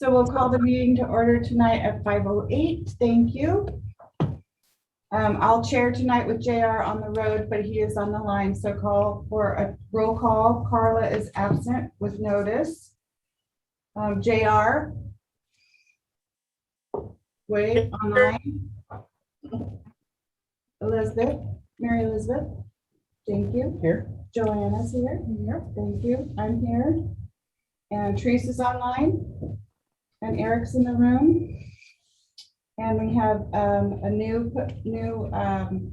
So we'll call the meeting to order tonight at 5:08. Thank you. I'll chair tonight with JR on the road, but he is on the line, so call for a roll call. Carla is absent with notice. JR. Wade online. Elizabeth, Mary Elizabeth. Thank you. Here. Joanna's here. Here. Thank you. I'm here. And Teresa's online. And Eric's in the room. And we have a new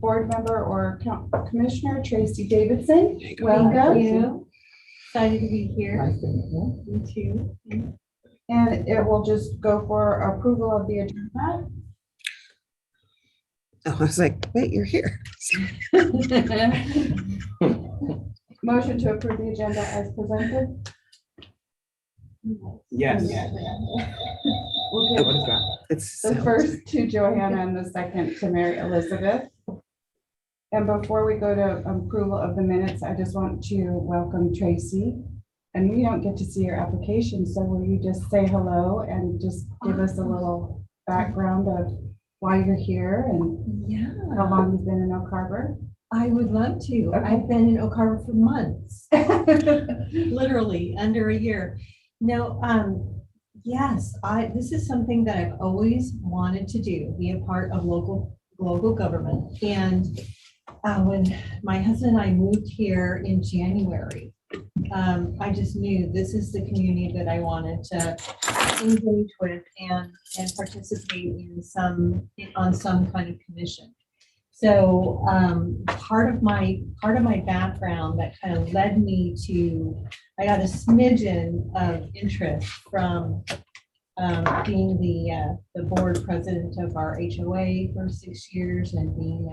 board member or commissioner, Tracy Davidson. Welcome. Thank you. Excited to be here. Nice to meet you. Me too. And it will just go for approval of the agenda. Oh, I was like, wait, you're here. Motion to approve the agenda as presented. Yes. We'll What give is that? It's the first to Johanna and the second to Mary Elizabeth. And before we go to approval of the minutes, I just want to welcome Tracy. And we don't get to see your application, so will you just say hello and just give us a little background of why you're here and Yeah, how long you've been in Oak Harbor? I would love to. Okay. I've been in Oak Harbor for months, literally under a year. No, yes, this is something that I've always wanted to do, be a part of local government. And when my husband and I moved here in January, I just knew this is the community that I wanted to engage with and participate in on some kind of commission. So part of my background that kind of led me to, I got a smidgen of interest from being the board president of our HOA for 6 years and being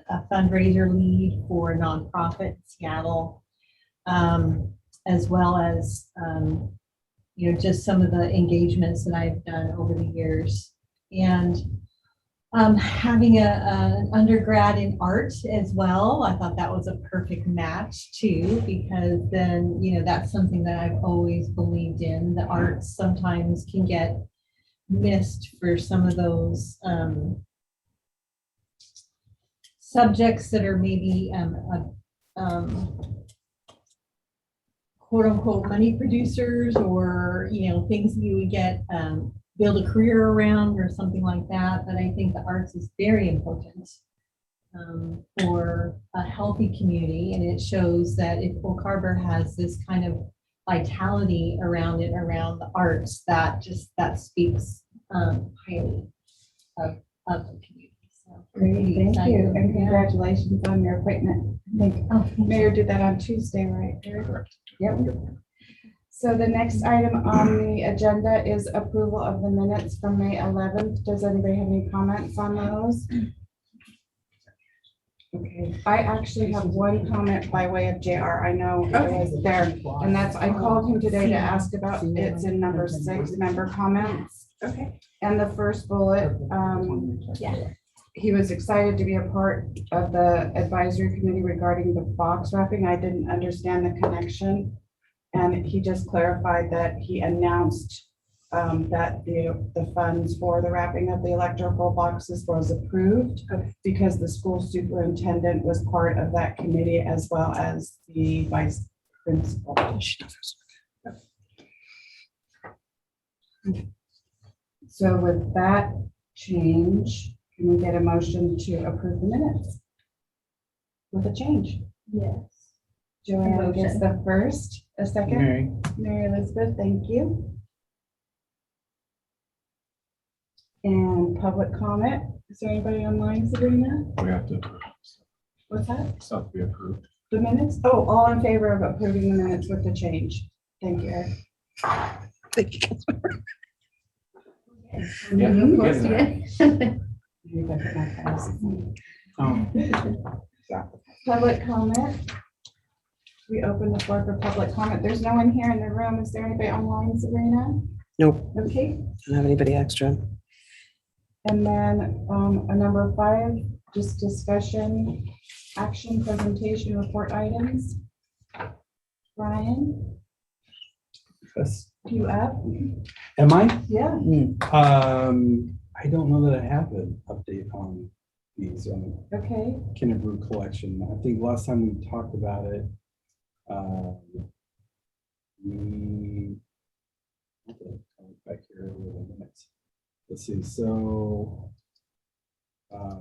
a fundraiser lead for a nonprofit in Seattle. As well as, just some of the engagements that I've done over the years. And having an undergrad in art as well, I thought that was a perfect match too, because then, that's something that I've always believed in. The arts sometimes can get missed for some of those subjects that are maybe quote unquote money producers, or things you would get build a career around or something like that. But I think the arts is very important for a healthy community, and it shows that if Oak Harbor has this kind of vitality around it, around the arts, that speaks highly of the community. So Great, thank you, and congratulations on your appointment. I think Mayor did that on Tuesday, right? Yep. So the next item on the agenda is approval of the minutes from May 11th. Does anybody have any comments on those? Okay, I actually have one comment by way of JR. I know it was there, and that's, I called him today to ask about, it's in number 6, member comments. Okay. And the first bullet, he was excited to be a part of the advisory committee regarding the box wrapping. I didn't understand the connection. And he just clarified that he announced that the funds for the wrapping of the electrical boxes was approved because the school superintendent was part of that committee as well as the vice principal. So with that change, can we get a motion to approve the minutes with a change? Yes. Joanna gets the first, a second. Mary. Mary Elizabeth, thank you. And public comment. Is there anybody online, Sabrina? We have to approve. What's that? Stuff we approved. The minutes? Oh, all in favor of approving the minutes with the change. Thank you, Eric. Yeah, Mhm. we're getting there. Maybe I put my glasses on. Oh, Public comment. We open the floor for public comment. There's no one here in the room. Is there anybody online, Sabrina? Nope, Okay. don't have anybody extra. And then a number 5, just discussion, action, presentation, report items. Ryan? Yes. Do you up? Am I? Yeah. I don't know that I have an update on these Okay. Kinnebrew collection. I think last time we talked about it, we okay, back here with a minute. Let's see. So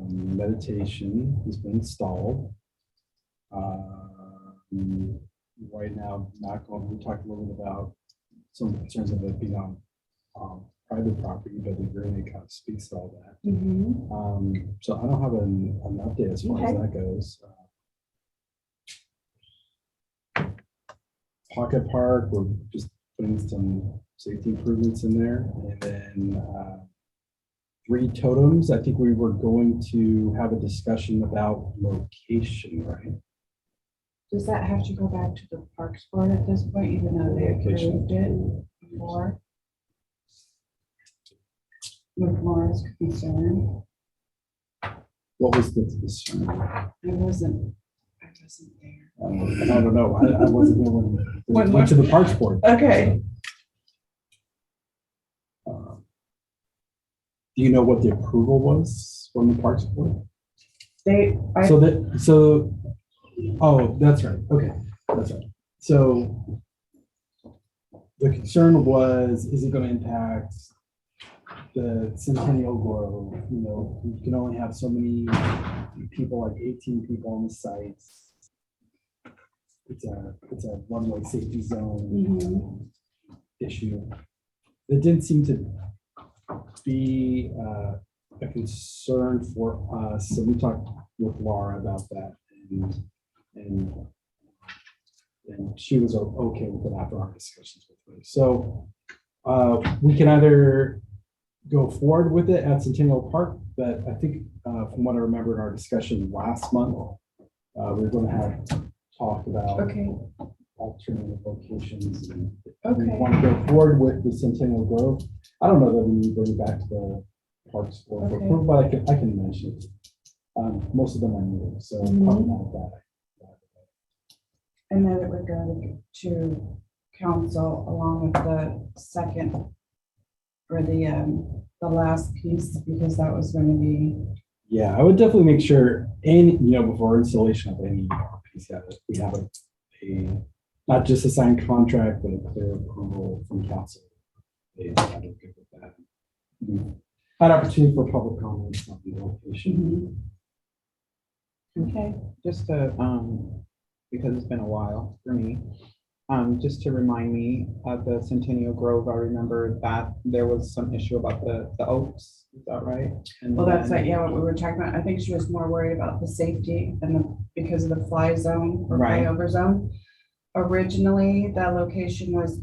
meditation has been installed. Right now, not going. We talked a little bit about some concerns of it being on private property, but the agreement kind of speaks to all that. Mm-hmm. So I don't have an update as far as Okay. that goes. Pocket Park, we're just putting some safety improvements in there, and then 3 totems. I think we were going to have a discussion about location, right? Does that have to go back to the Parks Board at this point, even though they approved it before? With Laura's concern, What was the concern? I wasn't there. I don't know. I wasn't there when we went to the Parks Board. Okay. Do you know what the approval was from the Parks Board? Oh, that's right. Okay, that's right. So the concern was, is it going to impact the Centennial Grove? You know, you can only have so many people, like 18 people on the site. It's a one-way safety zone issue. It didn't seem to be a concern for us. So we talked with Laura about that, and she was okay with it after our discussions with her. So we can either go forward with it at Centennial Park, but I think from what I remember in our discussion last month, we were going to have talk about alternative locations. And we want to go forward with the Centennial Grove. I don't know that we need to bring it back to the Parks Board for approval, but I can mention it. Most of them I knew, so probably not bad. And then it would go to council along with the second or the last piece, because that was going to be. Yeah, I would definitely make sure, before installation of any piece, we have a not just a signed contract, but a clear approval from council. They had to good with that. Had opportunity for public comments on the location. Okay. Just to, because it's been a while for me, just to remind me of the Centennial Grove, I remember that there was some issue about the oaks, is that right? And Well, that's then- what we were talking about. I think she was more worried about the safety and because of the fly zone or Right. flyover zone. Originally, that location was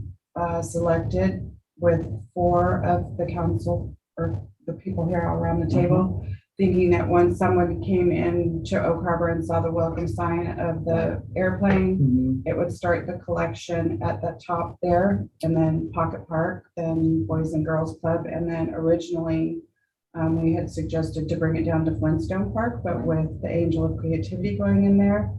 selected with 4 of the council or the people here around the table, thinking that when someone came in to Oak Harbor and saw the welcome sign of the airplane, it would start the collection at the top there, and then Pocket Park, then Boys and Girls Club, and then originally we had suggested to bring it down to Flintstone Park, but with the Angel of Creativity going in there,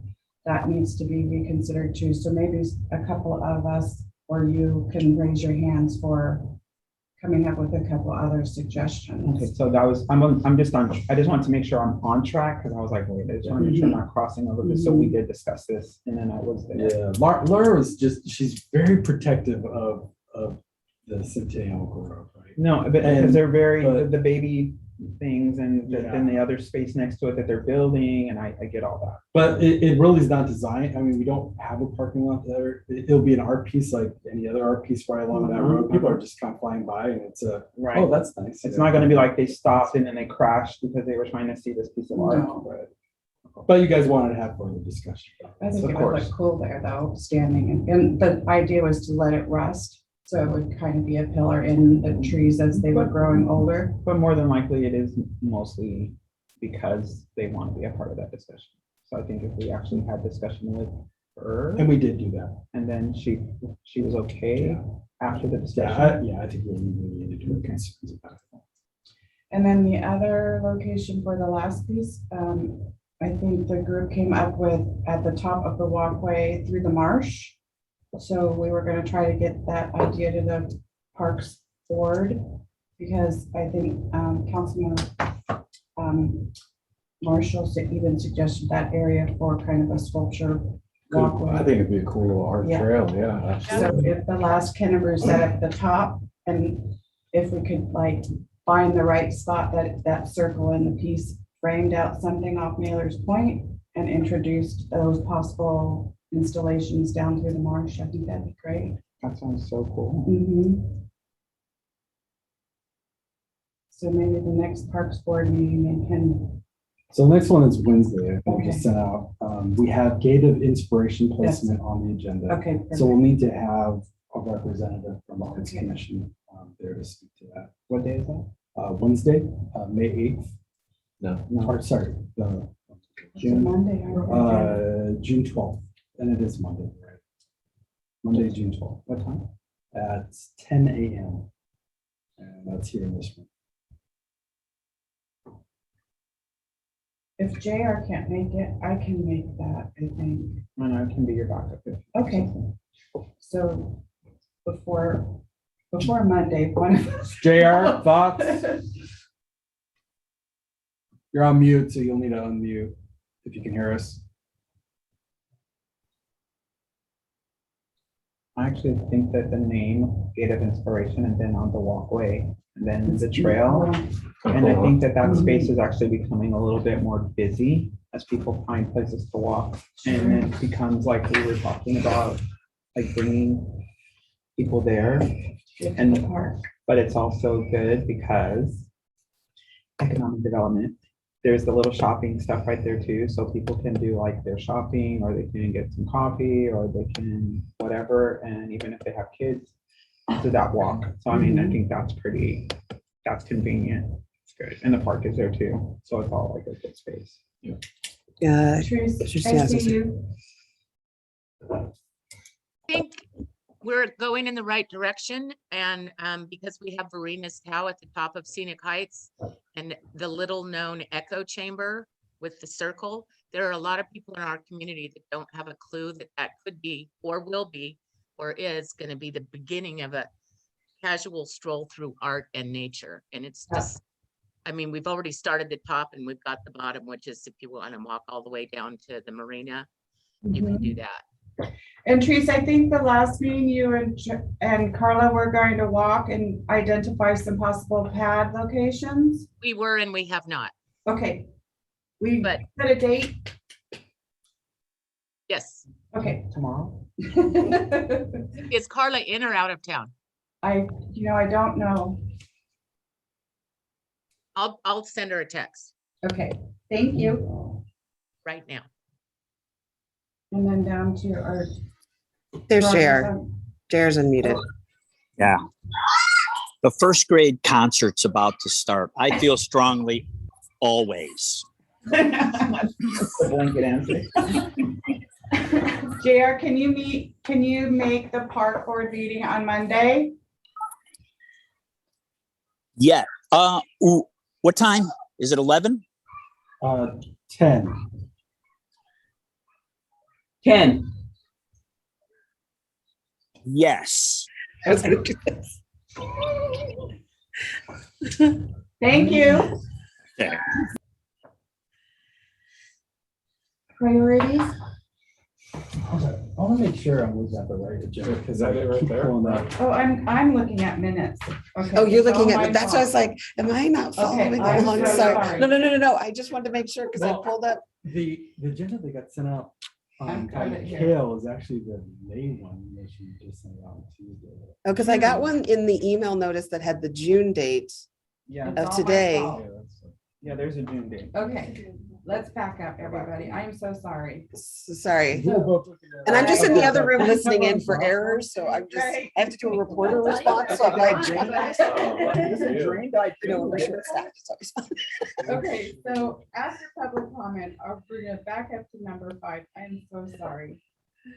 that needs to be reconsidered too. So maybe a couple of us or you can raise your hands for coming up with a couple other suggestions. Okay, so that was, I'm just on, I just wanted to make sure I'm on track, because I was like, wait, I just want to make sure I'm not crossing over this. So we did discuss this, and then I was there. Yeah, Laura was she's very protective of the Centennial Grove, right? No, but because And- they're very, but- the baby things and Yeah. then the other space next to it that they're building, and I get all that. But it really is not designed. I mean, we don't have a parking lot there. It'll be an art piece like any other art piece right along that road. People are just kind of flying by, and it's Right. oh, that's nice. It's not going to be like they stopped and then they crashed because they were trying to see this piece of art. No. But you guys wanted to have further discussion. I think Of it would course. look cool there though, standing, and the idea was to let it rust. So it would kind of be a pillar in the trees as they were growing older. But more than likely, it is mostly because they want to be a part of that discussion. So I think if we actually had discussion with her, And we did do that. and then she was okay Yeah. after the Yeah, discussion. I think we needed to do concerns about it. And then the other location for the last piece, I think the group came up with at the top of the walkway through the marsh. So we were gonna try to get that idea to the Parks Board, because I think Councilman Marshall even suggested that area for kind of a sculpture walkway. I think it'd be a cool little art Yeah. trail, yeah. So if the last Kennebrew set at the top, and if we could like find the right spot, that circle and the piece framed out something off Mailer's Point and introduced those possible installations down through the marsh, I think that'd be great. That sounds so cool. So maybe the next Parks Board meeting, they can, So the next one is Wednesday, I think Okay. just sent out. We have Gate of Inspiration placement on the agenda. okay. So we'll need to have a representative from the Arts Okay. Commission there to speak to that. What day is that? Wednesday, May 8th. No. Or sorry, the It's a Monday. aren't we? June 12th, and it is Monday, right? Monday, June 12th. What time? At 10 a.m. And that's here in this room. If JR can't make it, I can make that, I think. And I can be your backup. Okay. So before Monday, one of us. JR, thoughts? You're on mute, so you'll need to unmute if you can hear us. I actually think that the name Gate of Inspiration and then on the walkway and then the trail. And I think that space is actually becoming a little bit more busy as people find places to walk. And it becomes like we were talking about, like bringing people there. In the park. But it's also good because economic development, there's the little shopping stuff right there too. So people can do like their shopping, or they can get some coffee, or they can whatever. And even if they have kids, to that walk. So I mean, I think that's convenient. It's good. And the park is there too. So it's all like a good space. Yeah. Trace, Just- I yeah, see just- you. I think we're going in the right direction, and because we have Verena's Tao at the top of Scenic Heights and the little known echo chamber with the circle, there are a lot of people in our community that don't have a clue that that could be or will be or is going to be the beginning of a casual stroll through art and nature. And it's just, I mean, we've already started the top and we've got the bottom, which is if you want to walk all the way down to the marina, you can do that. And Teresa, I think the last meeting you and Carla were going to walk and identify some possible pad locations. We were and we have not. Okay. We But- set a date. Yes. Okay. Tomorrow? Is Carla in or out of town? I don't know. I'll send her a text Okay, thank you. right now. And then down to our. There's JR. JR's unmuted. Yeah. The first grade concert's about to start. I feel strongly always. The blanket answer. JR, can you make the park board meeting on Monday? Yeah. Ooh, what time? Is it 11? 10. 10. Yes. I was gonna do this. Thank you. Okay. Priorities? I want to make sure I'm looking at the right agenda because I keep pulling up. Oh, I'm looking at minutes. Okay. Oh, you're it's looking all at, my that's why I was fault. like, am I not Okay, following I'm along? so Sorry. sorry. No. I just wanted to make sure because I Well- pulled up. The agenda that got sent out I've got by it here. Kale is actually the May one that she just sent out on Tuesday. Oh, because I got one in the email notice that had the June date. Yeah. It's of all my today. fault. Yeah, there's a June date. Okay, let's back up, everybody. I'm so sorry. Sorry. We're both looking at- And I'm just in the other room Right. listening in for errors, so I'm just, I have to do a reporter response, so I'm like. This is drained. You know, we're short staffed, so it's fine. Okay, so after public comment, we're gonna back up to number 5. I'm so sorry.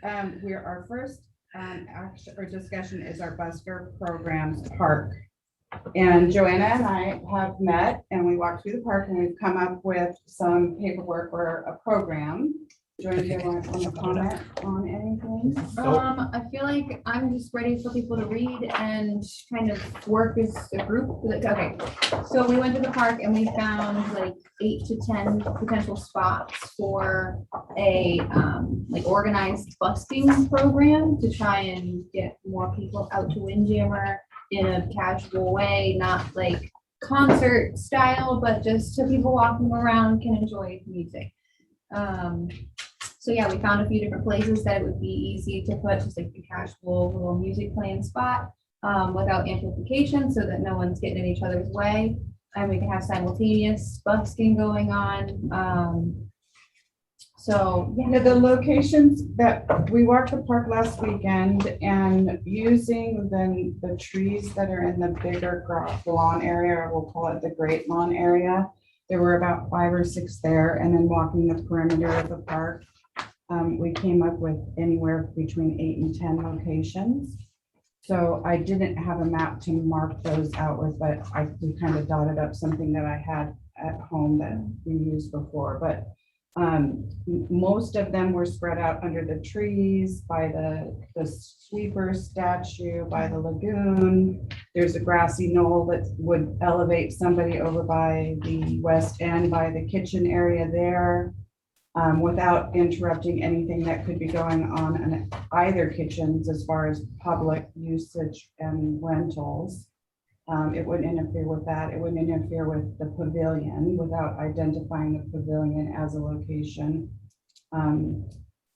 Our first action or discussion is our Busker programs park. And Joanna and I have met and we walked through the park and we've come up with some paperwork for a program. Jordan, do you want to comment on anything? I feel like I'm just ready for people to read and kind of work as a group. Like, okay, so we went to the park and we found like 8 to 10 potential spots for a like organized busking program to try and get more people out to Windjammer in a casual way, not like concert style, but just so people walking around can enjoy music. So yeah, we found a few different places that it would be easy to put just like a casual little music playing spot without amplification so that no one's getting in each other's way. And we can have simultaneous busking going on. So Yeah, yeah, the locations that we walked the park last weekend and using the trees that are in the bigger lawn area, or we'll call it the great lawn area. There were about 5 or 6 there, and then walking the perimeter of the park. We came up with anywhere between 8 and 10 locations. So I didn't have a map to mark those out with, but we kind of dotted up something that I had at home that we used before. But most of them were spread out under the trees, by the sweeper statue, by the lagoon. There's a grassy knoll that would elevate somebody over by the west end, by the kitchen area there. Without interrupting anything that could be going on in either kitchens as far as public usage and rentals. It wouldn't interfere with that. It wouldn't interfere with the pavilion without identifying the pavilion as a location.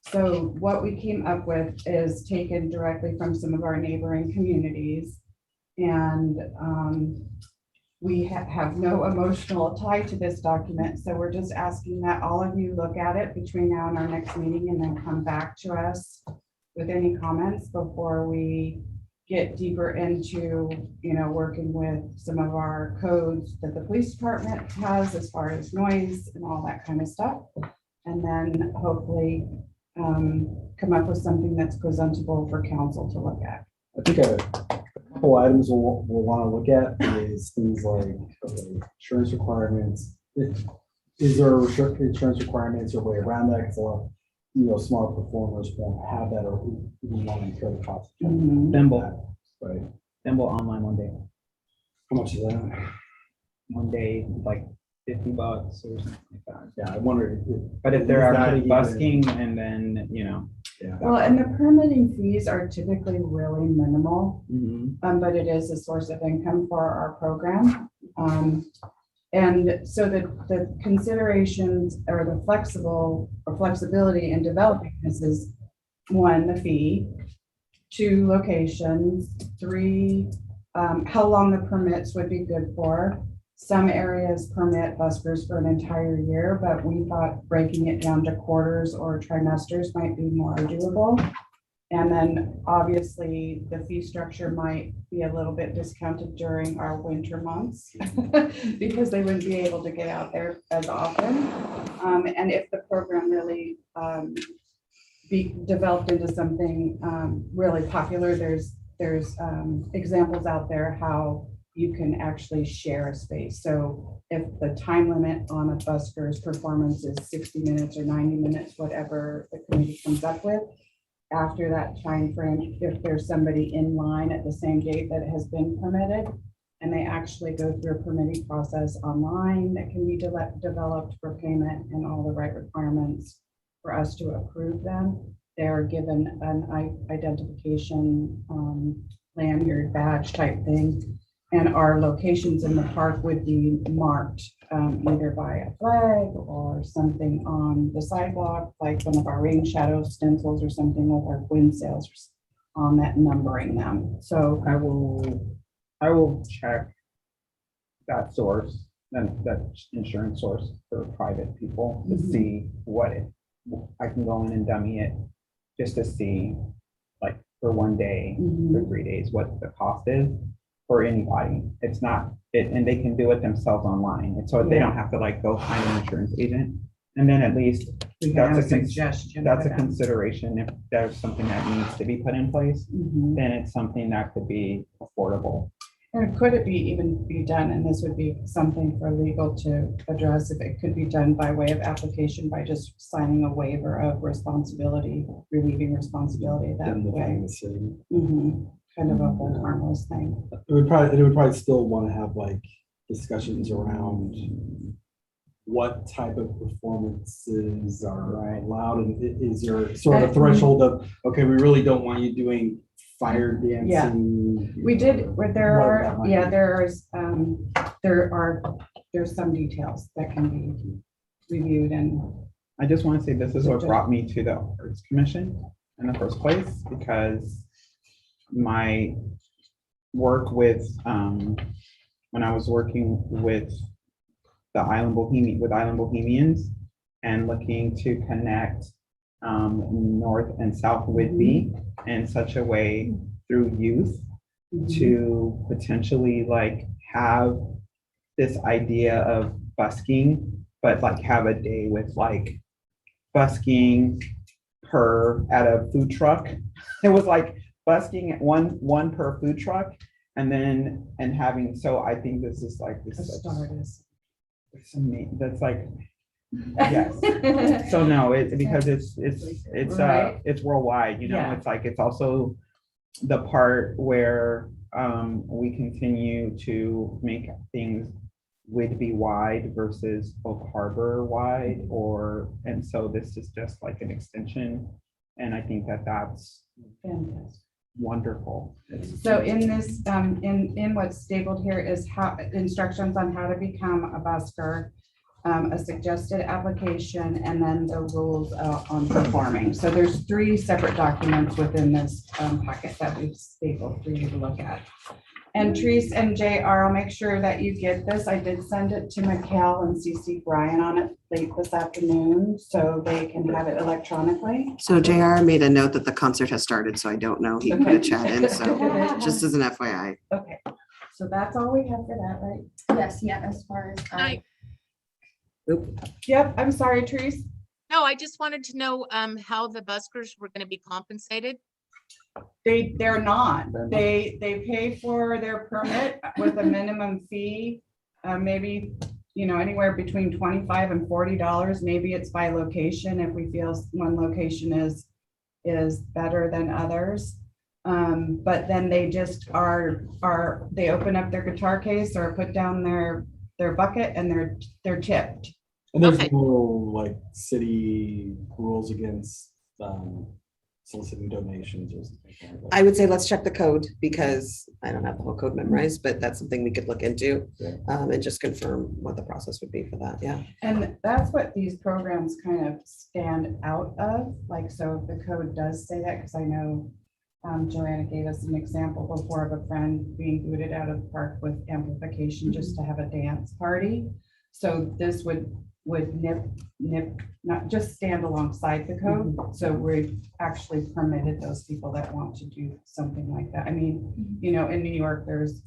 So what we came up with is taken directly from some of our neighboring communities. And we have no emotional tie to this document. So we're just asking that all of you look at it between now and our next meeting and then come back to us with any comments before we get deeper into, working with some of our codes that the police department has as far as noise and all that kind of stuff. And then hopefully come up with something that's presentable for council to look at. I think a couple items we'll want to look at is things like insurance requirements. Is there restricted insurance requirements or way around that? Because small performers won't have that, or who want to incur the cost. Thimble, Right. Thimble online one day. How much is that? One day, like $50 or something like that. Yeah, I wonder. But if they're Is that actually even- busking and then, Yeah. Well, and the permitting fees are typically really minimal. But it is a source of income for our program. And so the considerations or the flexibility in developing this is 1, the fee, 2, locations, 3, how long the permits would be good for. Some areas permit buskers for an entire year, but we thought breaking it down to quarters or trimesters might be more doable. And then obviously the fee structure might be a little bit discounted during our winter months because they wouldn't be able to get out there as often. And if the program really be developed into something really popular, there's examples out there how you can actually share a space. So if the time limit on a busker's performance is 60 minutes or 90 minutes, whatever the committee comes up with, after that time frame, if there's somebody in line at the same date that has been permitted, and they actually go through a permitting process online that can be developed for payment and all the right requirements for us to approve them, they're given an identification lanyard badge type thing. And our locations in the park would be marked either by a flag or something on the sidewalk, like one of our rain shadow stencils or something with our wind sails on that, numbering them. So I will check that source, that insurance source for private people to see what I can go in and dummy it just to see, like, for one day, for 3 days, what the cost is for anybody. It's not, and they can do it themselves online. And so they don't have to go find an insurance agent. And then at least we have a that's suggestion. a for them. consideration. If there's something that needs to be put in place, then it's something that could be affordable. Or could it even be done, and this would be something for legal to address, if it could be done by way of application by just signing a waiver of responsibility, relieving responsibility that Indemnifying way. the city. Kind of a hold harmless thing. It would probably still want to have like discussions around what type of performances are allowed, and is there sort of a threshold of, okay, we really don't want you doing fire dancing. We did, where there whatever are, that might yeah, be. there's some details that can be reviewed and. I just want to say this is what brought me to the Arts Commission in the first place, because my work with, when I was working with the Island Bohemians and looking to connect North and South Whitby in such a way through youth to potentially like have this idea of busking, but like have a day with like busking at a food truck. It was like busking at one per food truck, and having, so I think this is like this is that's like, yes. So no, because Right. it's worldwide, Yeah. it's like, it's also the part where we continue to make things Whitby wide versus Oak Harbor wide, and so this is just like an extension, and I think that's Fantastic. wonderful. So in this, in what's stapled here is how, instructions on how to become a busker, a suggested application, and then the rules on performing. So there's 3 separate documents within this packet that we've stapled for you to look at. And Therese and JR, I'll make sure that you get this. I did send it to Mikhail and CC Brian on it late this afternoon, so they can have it electronically. So JR made a note that the concert has started, so I don't know. He put a chat in, so just as an FYI. Okay, so that's all we have for that, right? Yes, yeah, as far as. I- Oop. Yep, I'm sorry, Therese. No, I just wanted to know how the buskers were going to be compensated. They're not. They're not. They pay for their permit with a minimum fee, maybe, anywhere between $25 and $40. Maybe it's by location if we feel one location is better than others. But then they just they open up their guitar case or put down their bucket and they're tipped. And there's Okay. no like city rules against soliciting donations or something like that. I would say let's check the code, because I don't have the whole code memorized, but that's something we could look into Yeah. and just confirm what the process would be for that. Yeah. And that's what these programs kind of stand out of. Like, so if the code does say that, because I know Joanna gave us an example before of a friend being booted out of the park with amplification just to have a dance party. So this would not just stand alongside the code. So we've actually permitted those people that want to do something like that. I mean, in New York, there's,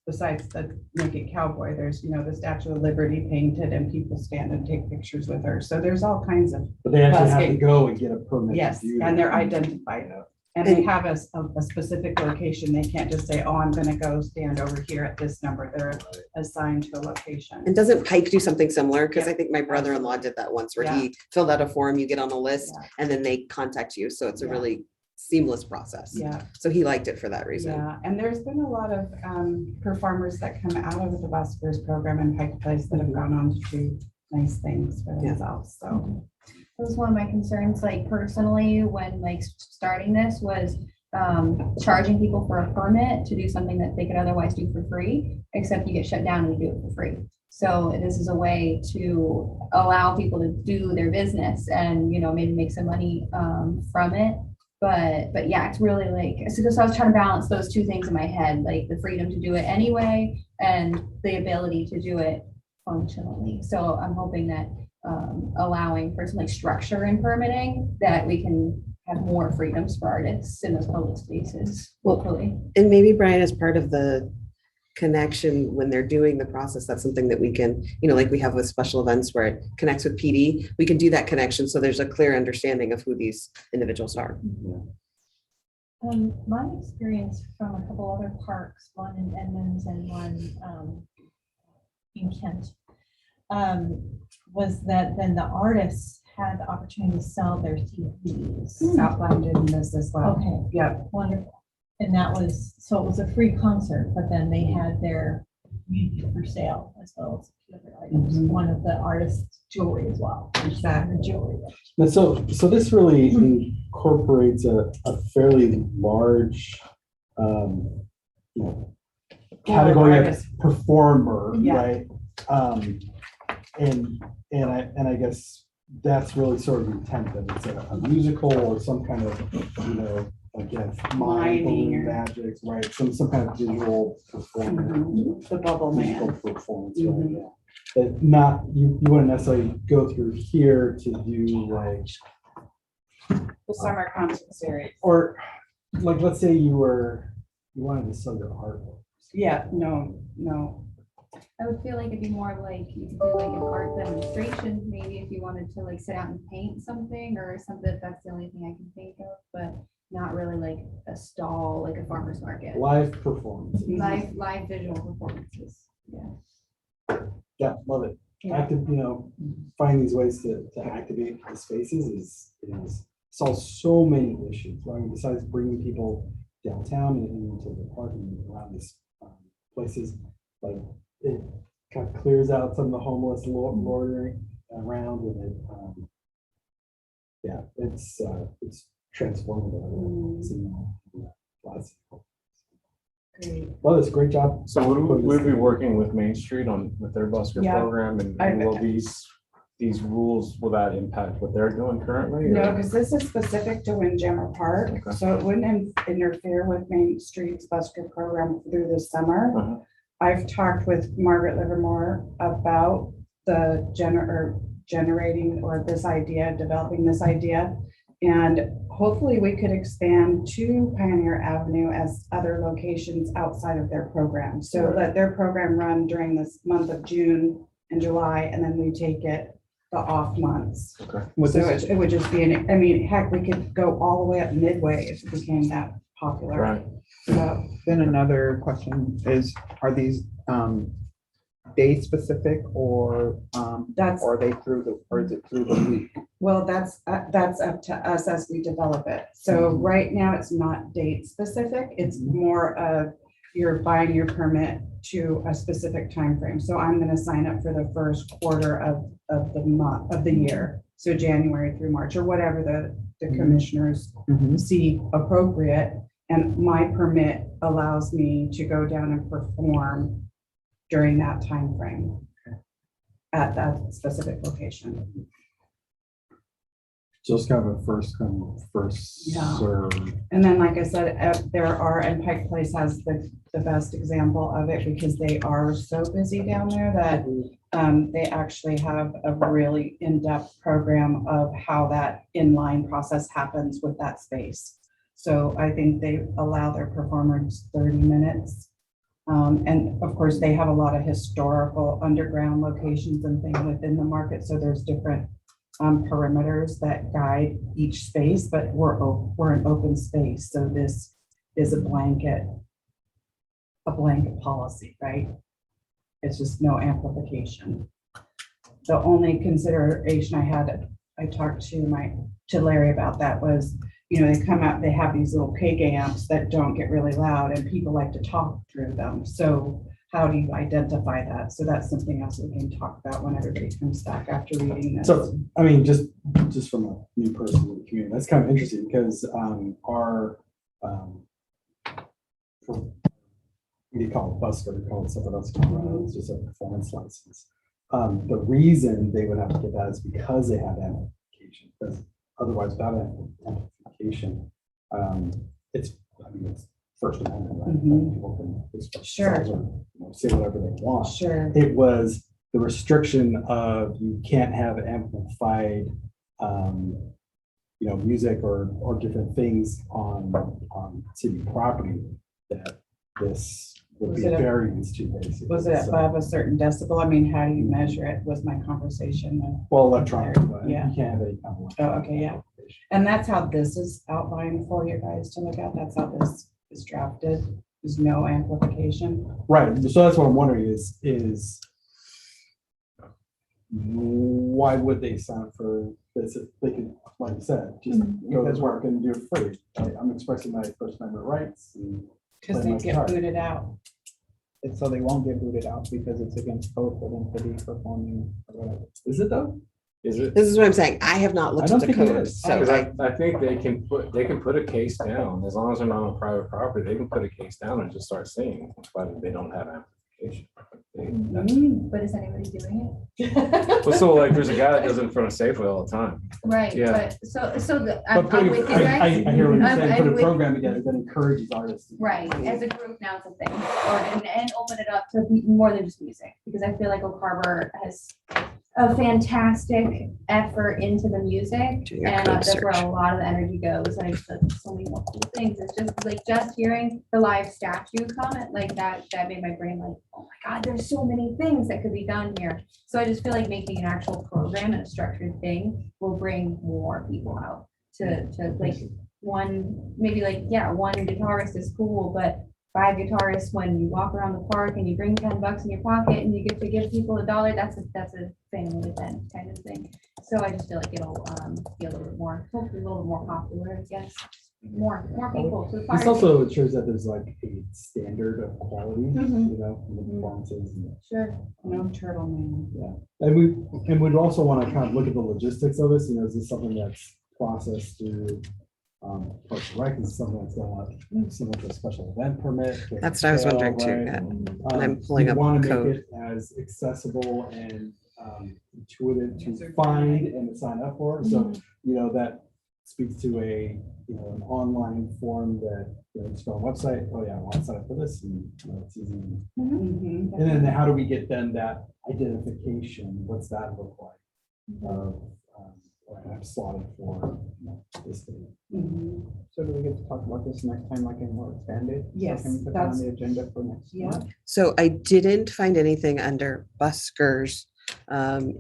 besides the Naked Cowboy, there's, the Statue of Liberty painted and people stand and take pictures with her. So there's all kinds of, But they actually have to Busking. go and get a permit. to yes, do and that. they're identified. And they have a specific location. They can't just say, oh, I'm gonna go stand over here at this number. They're assigned to a location. And doesn't Pike do something similar? Because I think my brother-in-law did that once, where he filled out a form, you get on a list, Yeah. and then they contact you. So it's a Yeah. really seamless process. Yeah, So he liked it for that reason. yeah. And there's been a lot of performers that come out of the Buskers program in Pike Place that have gone on to do nice things for Yeah. themselves. So, That was one of my concerns, like personally, when like starting this was charging people for a permit to do something that they could otherwise do for free, except you get shut down and you do it for free. So this is a way to allow people to do their business and, maybe make some money from it. But yeah, it's really like, so I was trying to balance those 2 things in my head, like the freedom to do it anyway and the ability to do it functionally. So I'm hoping that allowing for some like structure and permitting, that we can have more freedoms for artists in those public spaces locally. And maybe Brian, as part of the connection when they're doing the process, that's something that we can, like we have with special events where it connects with PD, we can do that connection. So there's a clear understanding of who these individuals are. My experience from a couple other parks, one in Edmonds and one in Kent, was that then the artists had the opportunity to sell their CDs. Southland did this as well. Okay, Yep. wonderful. And that was, so it was a free concert, but then they had their music for sale as well as a few other items. Mhm. One of the artists' jewelry as well. Exactly. Jewelry. And so this really incorporates a fairly large, you know, category of artists. performer, Yeah. right? And I guess that's really sort of the intent, that it's a musical or some kind of, you know, again, mind Miming or- magic, right? Some kind of visual performance. The bubble Musical man. performance, right, Mhm. yeah. But not, you wouldn't necessarily go through here to do like, The summer concert series. or like, let's say you wanted to sell your artwork. Yeah, no. I would feel like it'd be more like you could do like an art demonstration, maybe if you wanted to like sit out and paint something or something. That's the only thing I can think of, but not really like a stall, like a farmer's market. Live performance. Live visual performances. Yeah. Yeah, love it. Yeah. Active, you know, find these ways to activate the spaces is solves so many issues, right? Besides bringing people downtown and into the park and around these places, like it kind of clears out some of the homeless loitering around, and it, yeah, it's transformative. It's, you know, lots of- Great. Well, it's a great job. So we'll be working with Main Street with their busker Yeah. program, and I- will these rules, will that impact what they're doing currently? or- No, because this is specific to Windjammer Park, Okay. so it wouldn't interfere with Main Street's busker program through the summer. Uh-huh. I've talked with Margaret Livermore about the generating or this idea, developing this idea. And hopefully we could expand to Pioneer Avenue as other locations outside of their program. So Right. let their program run during this month of June and July, and then we take it the off months. Okay. Was So this, it would just be, I mean, heck, we could go all the way up Midway if it became that popular. Right. So, then another question is, are these day specific or That's- or are they or is it through the week? well, that's up to us as we develop it. So right now, it's not date specific. It's more of you're buying your permit to a specific time frame. So I'm gonna sign up for the first quarter of the month, of the year. So January through March, or whatever the commissioners see appropriate. And my permit allows me to go down and perform during that time frame at that specific location. Just kind of a first come, first Yeah. serve. And then, like I said, there are, and Pike Place has the best example of it because they are so busy down there that they actually have a really in-depth program of how that inline process happens with that space. So I think they allow their performers 30 minutes. And of course, they have a lot of historical underground locations and things within the market. So there's different perimeters that guide each space, but we're an open space. So this is a blanket policy, right? It's just no amplification. The only consideration I talked to Larry about that was, you know, they come out, they have these little pig amps that don't get really loud and people like to talk through them. So how do you identify that? So that's something else we can talk about when everybody comes back after reading this. So, I mean, just from a new person in the community, that's kind of interesting because we call it busker, we call it something else. It's just a performance license. The reason they would have to get that is because they have amplification, because otherwise without amplification, it's First Amendment, right? Mhm. People can express Sure. themselves or, you know, say whatever they want. Sure. It was the restriction of you can't have amplified, you know, music or different things on city property that this would Was be a it a- variance to basically. Was it So- above a certain decibel? I mean, how do you measure it was my conversation. Well, electronic, but you Yeah. can't have any kind of. Oh, electronic okay, yeah. application. And that's how this is outlined for you guys to look at. That's how this is drafted. There's no amplification. Right, so that's what I'm wondering is why would they sign for this if they could, like you said, just go to work and do it free? I'm expressing my First Amendment rights. Because they get booted out. It's so they won't get booted out because it's against code for them to be performing or whatever. Is it though? Is it? This is what I'm saying. I have not looked I at don't the think it code, is. so Because I, I think they can put a case down, as long as they're not on private property, they can put a case down and just start singing, but they don't have amplification. But is anybody doing it? Well, so like, there's a guy that does it in front of Safeway all the time. Right, Yeah. but I'm But putting, with you I guys. hear what you're I'm saying, put a with- program together that encourages artists. Right, as a group now it's a thing, and open it up to more than just music, because I feel like Oak Harbor has a fantastic effort into the music, Do your and code that's where search. a lot of the energy goes, and I just like so many more cool things, it's just like, just hearing the live statue comment, like that made my brain like, oh my God, there's so many things that could be done here. So I just feel like making an actual program and a structured thing will bring more people out to like, maybe like, yeah, one guitarist is cool, but 5 guitarists, when you walk around the park and you bring $10 in your pocket and you get to give people $1, that's a family event kind of thing. So I just feel like it'll be a little bit more, hopefully a little more popular, I guess. More people. So the This park- also ensures that there's like a standard of quality, Mhm. you know, in the performances. Sure. No turtle man. And we'd also want to kind of look at the logistics of this, you know, is this something that's processed through Parks and Rec, is it something that's similar to a special event permit? that's what I was wondering too. Right? yeah. And I'm pulling We up want to code. make it as accessible and intuitive to find and to sign up for. So, you know, that speaks to an online form that, you know, just go on a website, oh yeah, I want to sign up for this, and you know, it's easy. Mhm. And then how do we get then that identification? What's that look like? Of, I'm slotted for this thing. Mhm. So do we get to talk about this next time, like in more expanded? So Yes, can we put that on that's- the agenda for next Yeah. month? So I didn't find anything under buskers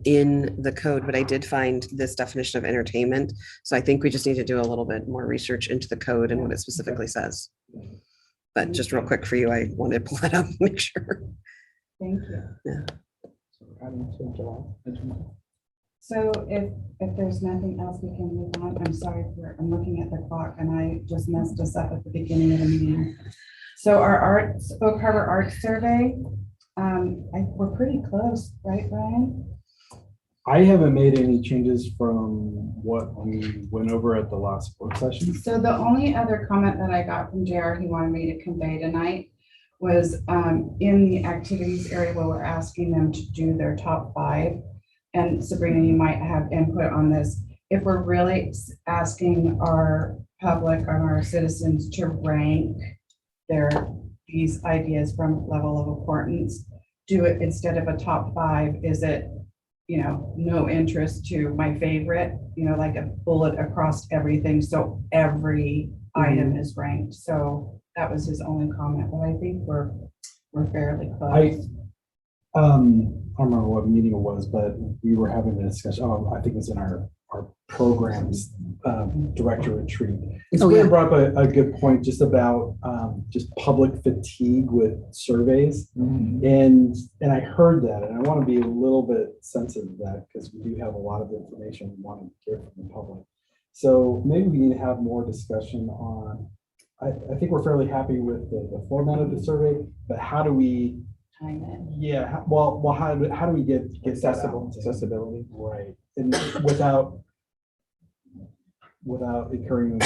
in the code, but I did find this definition of entertainment. So I think we just need to do a little bit more research into the code and what it specifically says. But just real quick for you, I wanted to pull that up and make sure. Thank you. So we're adding to July agenda. So if there's nothing else, we can move on. I'm sorry I'm looking at the clock and I just messed us up at the beginning of the meeting. So our Oak Harbor Art Survey, we're pretty close, right, Brian? I haven't made any changes from what we went over at the last work session. So the only other comment that I got from JR he wanted me to convey tonight was in the activities area where we're asking them to do their top 5. And Sabrina, you might have input on this. If we're really asking our public and our citizens to rank these ideas from level of importance, do it instead of a top 5, is it, no interest to my favorite, like a bullet across everything. So every item is ranked. So that was his only comment, but I think we're fairly close. I don't remember what meeting it was, but we were having a discussion. Oh, I think it was in our programs director retreat. And Oh, we yeah. brought up a good point just about just public fatigue with surveys. And I heard that, and I want to be a little bit sensitive to that because we do have a lot of information we want to hear from the public. So maybe we need to have more discussion on, I think we're fairly happy with the format of the survey, but how do we, Time it. yeah, well, how do we get Accessibility. right, and without incurring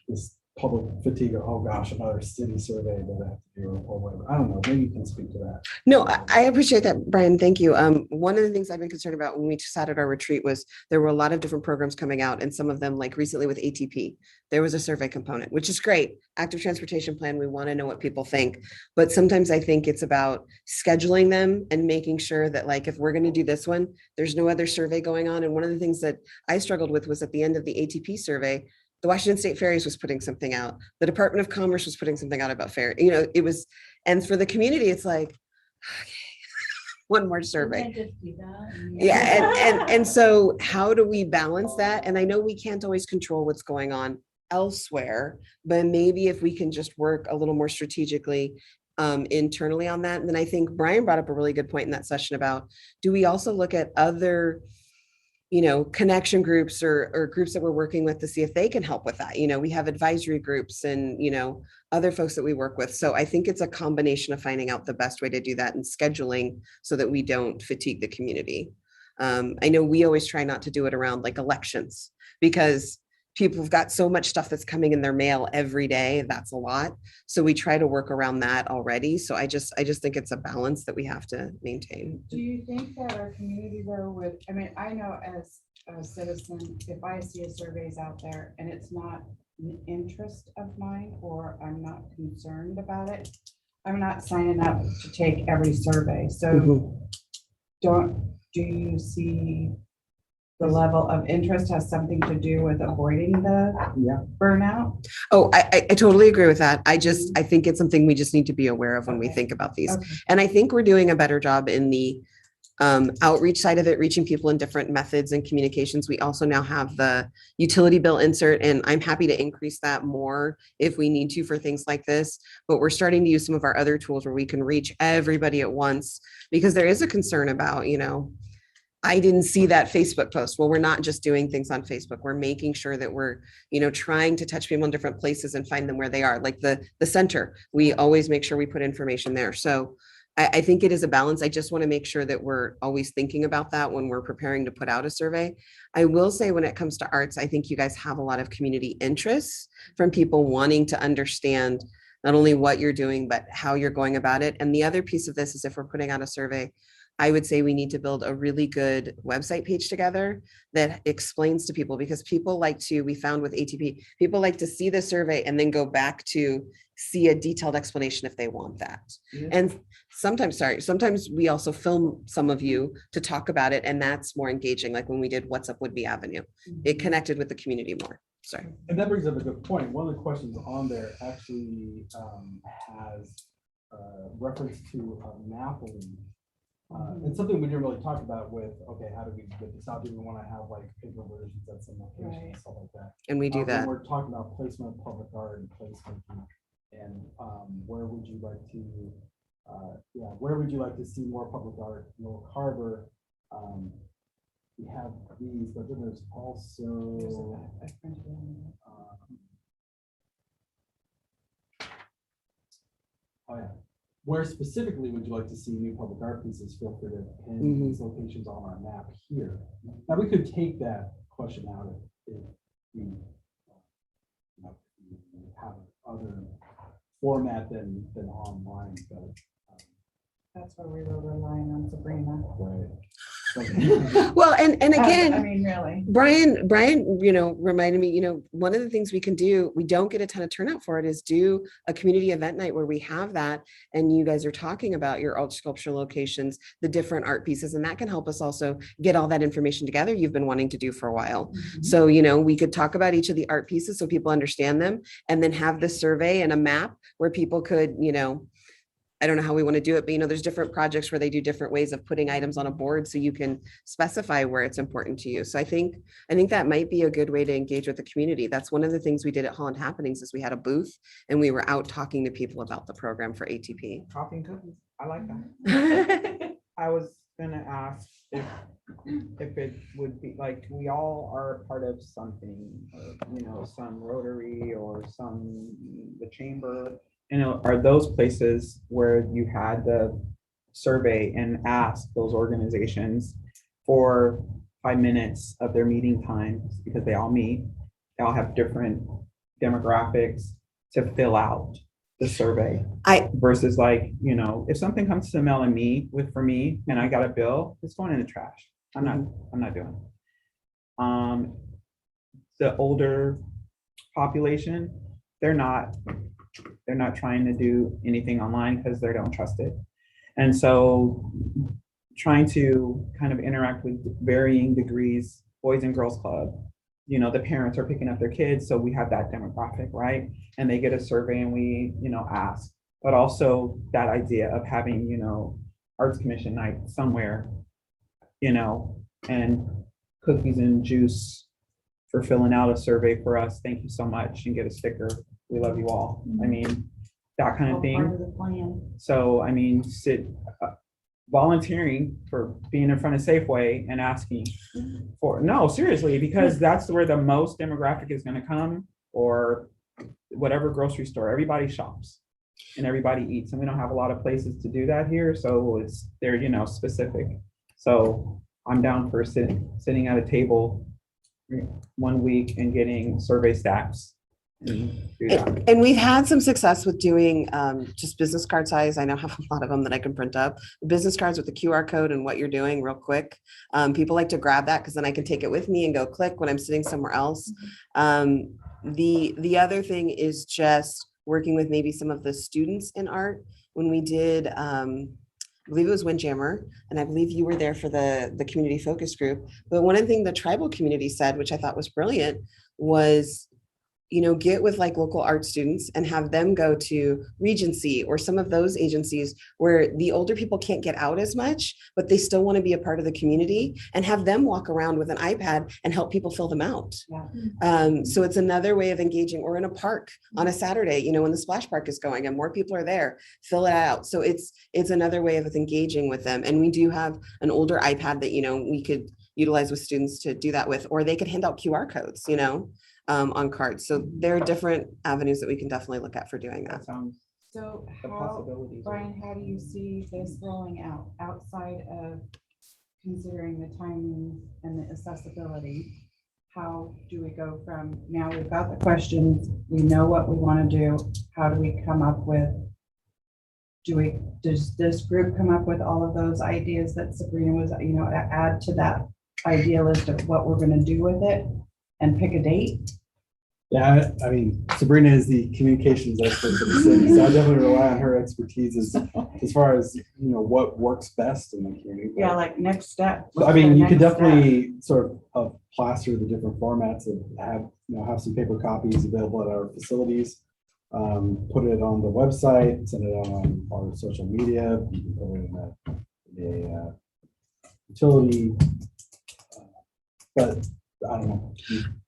this public fatigue of, oh gosh, another city survey that I have to do or whatever. I don't know, maybe you can speak to that. No, I appreciate that, Brian. Thank you. One of the things I've been concerned about when we sat at our retreat was there were a lot of different programs coming out, and some of them, like recently with ATP, there was a survey component, which is great. Active transportation plan, we want to know what people think. But sometimes I think it's about scheduling them and making sure that, like, if we're going to do this one, there's no other survey going on. And one of the things that I struggled with was at the end of the ATP survey, The Washington State Ferries was putting something out. The Department of Commerce was putting something out about fair. You know, it was, and for the community, it's like, okay, one more survey. Yeah, and so how do we balance that? And I know we can't always control what's going on elsewhere, but maybe if we can just work a little more strategically internally on that. And then I think Brian brought up a really good point in that session about, do we also look at other, you know, connection groups or groups that we're working with to see if they can help with that. You know, we have advisory groups and, you know, other folks that we work with. So I think it's a combination of finding out the best way to do that and scheduling so that we don't fatigue the community. I know we always try not to do it around like elections because people have got so much stuff that's coming in their mail every day. That's a lot. So we try to work around that already. So I just think it's a balance that we have to maintain. Do you think that our community though would, I mean, I know as a citizen, if I see a surveys out there and it's not an interest of mine, or I'm not concerned about it, I'm not signing up to take every survey. So do you see the level of interest has something to do with avoiding the burnout? Oh, I totally agree with that. I think it's something we just need to be aware of when we think about these. Okay. And I think we're doing a better job in the outreach side of it, reaching people in different methods and communications. We also now have the utility bill insert, and I'm happy to increase that more if we need to for things like this. But we're starting to use some of our other tools where we can reach everybody at once, because there is a concern about, you know, I didn't see that Facebook post. Well, we're not just doing things on Facebook. We're making sure that we're, you know, trying to touch people in different places and find them where they are. Like the center, we always make sure we put information there. So I think it is a balance. I just want to make sure that we're always thinking about that when we're preparing to put out a survey. I will say when it comes to arts, I think you guys have a lot of community interests from people wanting to understand not only what you're doing, but how you're going about it. And the other piece of this is if we're putting out a survey, I would say we need to build a really good website page together that explains to people, because people like to, we found with ATP, people like to see the survey and then go back to see a detailed explanation if they want that. And sometimes we also film some of you to talk about it, and that's more engaging. Like when we did What's Up Woodby Avenue, it connected with the community more. Sorry. And that brings up a good point. One of the questions on there actually has reference to Napoli. It's something we didn't really talk about with, okay, how do we get this out? Do we want to have like paper versions at some locations and stuff like that? And we do When that. we're talking about placement of public art and placement, and where would you like to, where would you like to see more public art? Little Harbor, we have these, but then there's also, oh yeah. Where specifically would you like to see new public art pieces? Feel free to pin these locations on our map here. Now, we could take that question out if we have other format than online, but That's where we were relying on Sabrina. right. Well, and again, I mean, really. Brian, you know, reminded me, you know, one of the things we can do, we don't get a ton of turnout for it, is do a community event night where we have that. And you guys are talking about your art sculpture locations, the different art pieces, and that can help us also get all that information together you've been wanting to do for a while. So, you know, we could talk about each of the art pieces so people understand them, and then have the survey and a map where people could, you know, I don't know how we want to do it, but you know, there's different projects where they do different ways of putting items on a board so you can specify where it's important to you. So I think that might be a good way to engage with the community. That's one of the things we did at Holland Happenings is we had a booth and we were out talking to people about the program for ATP. Coffee and cookies. I like that. I was gonna ask if it would be like, we all are a part of something, you know, some Rotary or the chamber. You know, are those places where you had the survey and asked those organizations for 5 minutes of their meeting times, because they all meet, they all have different demographics, to fill out the survey? Versus like, you know, if something comes to the mail and for me and I got a bill, it's going in the trash. I'm not doing it. The older population, they're not trying to do anything online because they don't trust it. And so trying to kind of interact with varying degrees, Boys and Girls Club, you know, the parents are picking up their kids, so we have that demographic, right? And they get a survey and we, you know, ask, but also that idea of having, you know, arts commission night somewhere, you know, and cookies and juice for filling out a survey for us. Thank you so much, and get a sticker. We love you all. I mean, that kind of All thing. part of the plan. So, I mean, volunteering for being in front of Safeway and asking for, no, seriously, because that's where the most demographic is gonna come, or whatever grocery store, everybody shops and everybody eats, and we don't have a lot of places to do that here, so they're, you know, specific. So I'm down for sitting at a table 1 week and getting survey stacks. And we've had some success with doing just business card size. I now have a lot of them that I can print up. Business cards with the QR code and what you're doing real quick. People like to grab that because then I can take it with me and go click when I'm sitting somewhere else. The other thing is just working with maybe some of the students in art. When we did, I believe it was Windjammer, and I believe you were there for the community focus group. But one of the things the tribal community said, which I thought was brilliant, was, you know, get with like local art students and have them go to Regency or some of those agencies where the older people can't get out as much, but they still want to be a part of the community, and have them walk around with an iPad and help people fill them out. Yeah. So it's another way of engaging, or in a park on a Saturday, you know, when the splash park is going and more people are there, fill it out. So it's another way of engaging with them. And we do have an older iPad that, you know, we could utilize with students to do that with, or they could hand out QR codes, you know, on cards. So there are different avenues that we can definitely look at for doing that. That sounds, So the how, possibilities. Brian, how do you see this rolling out outside of considering the timing and the accessibility? How do we go from, now we've got the questions, we know what we want to do, how do we come up with, does this group come up with all of those ideas that Sabrina was, you know, add to that idea list of what we're going to do with it and pick a date? Yeah, I mean, Sabrina is the communications expert for the city, so I definitely rely on her expertise as far as, you know, what works best in the community. Yeah, like next step. I mean, you could definitely sort of plaster the different formats and have some paper copies available at our facilities. Put it on the website, send it on our social media, you can put it in a utility. But I don't know.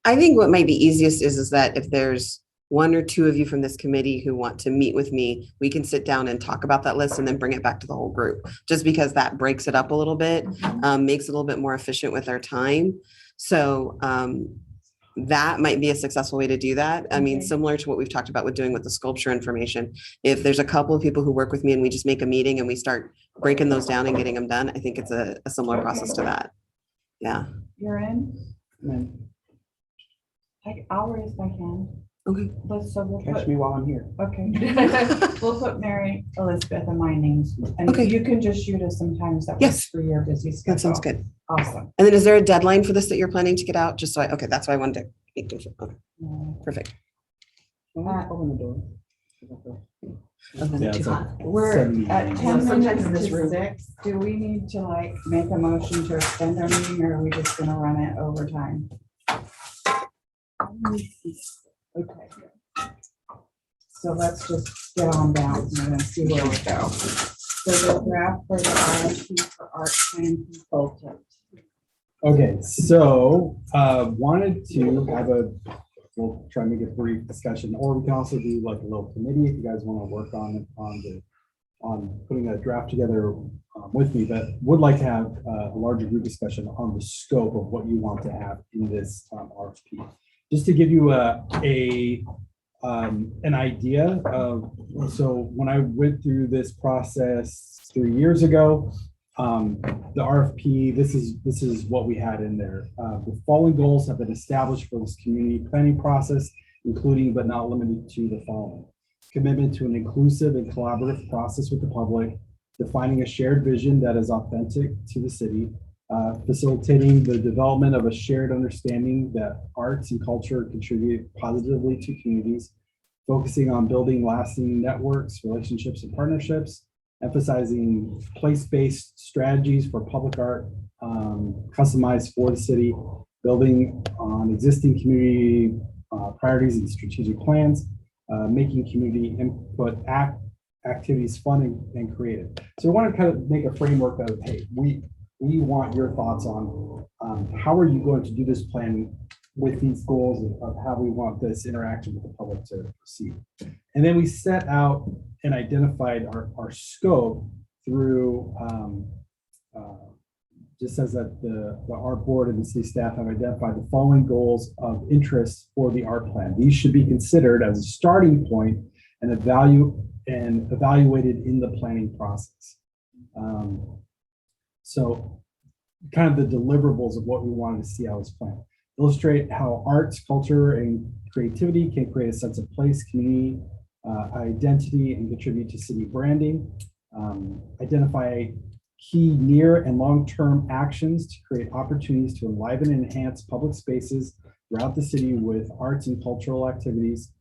I think what might be easiest is that if there's one or two of you from this committee who want to meet with me, we can sit down and talk about that list and then bring it back to the whole group, just because that breaks it up a little bit, makes it a little bit more efficient with our time. So that might be a successful way to do that. I mean, similar to what we've talked about with doing with the sculpture information. If there's a couple of people who work with me and we just make a meeting and we start breaking those down and getting them done, I think it's a similar process to that. Yeah. You're in? And I'll raise my hand. Okay. We'll catch put, me while I'm here. okay. We'll put Mary Elizabeth and my names. And Okay. you can just shoot us sometimes that works Yes. for your busy schedule. That sounds good. Awesome. And then is there a deadline for this that you're planning to get out? Just so okay, that's why I wanted to be confirmed. Okay, perfect. Open the door. Yeah, it's like We're 70. at 10 sometimes minutes in this to room. 6. Do we need to like make a motion to extend our meeting, or are we just gonna run it over time? Okay. So let's just get on down and see where we go. So the draft for the RFP for art plan consultant. Okay, so wanted to have we'll try and make a brief discussion, or we can also do like a little committee if you guys want to work on putting a draft together with me, but would like to have a larger group discussion on the scope of what you want to have in this RFP. Just to give you an idea of, so when I went through this process 3 years ago, the RFP, this is what we had in there. The following goals have been established for this community planning process, including but not limited to the following: commitment to an inclusive and collaborative process with the public, defining a shared vision that is authentic to the city, facilitating the development of a shared understanding that arts and culture contribute positively to communities, focusing on building lasting networks, relationships, and partnerships, emphasizing place-based strategies for public art, customized for the city, building on existing community priorities and strategic plans, making community input activities fun and creative. So we want to kind of make a framework of, hey, we want your thoughts on how are you going to do this plan with these goals of how we want this interaction with the public to proceed. And then we set out and identified our scope through, just says that the art board and the city staff have identified the following goals of interest for the art plan. These should be considered as a starting point and evaluated in the planning process. So kind of the deliverables of what we wanted to see out of this plan. Illustrate how arts, culture, and creativity can create a sense of place, community, identity, and contribute to city branding. Identify key near and long-term actions to create opportunities to enliven and enhance public spaces throughout the city with arts and cultural activities.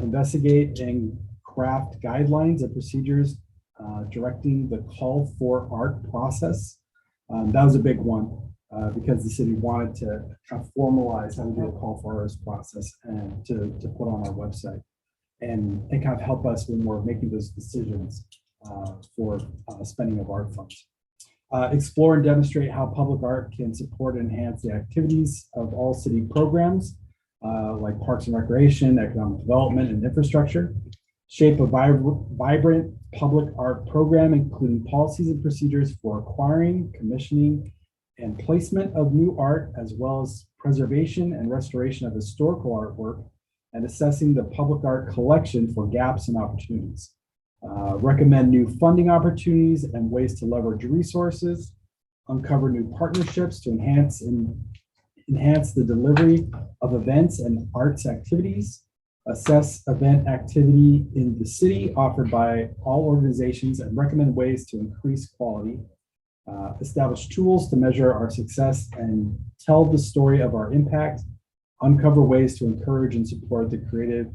Investigate and craft guidelines and procedures directing the call for art process. That was a big one because the city wanted to kind of formalize how to do the call for arts process and to put on our website and kind of help us when we're making those decisions for spending of art funds. Explore and demonstrate how public art can support and enhance the activities of all city programs like parks and recreation, economic development, and infrastructure. Shape a vibrant public art program, including policies and procedures for acquiring, commissioning, and placement of new art, as well as preservation and restoration of historical artwork, and assessing the public art collection for gaps and opportunities. Recommend new funding opportunities and ways to leverage resources, uncover new partnerships to enhance the delivery of events and arts activities, assess event activity in the city offered by all organizations and recommend ways to increase quality, establish tools to measure our success and tell the story of our impact, uncover ways to encourage and support the creative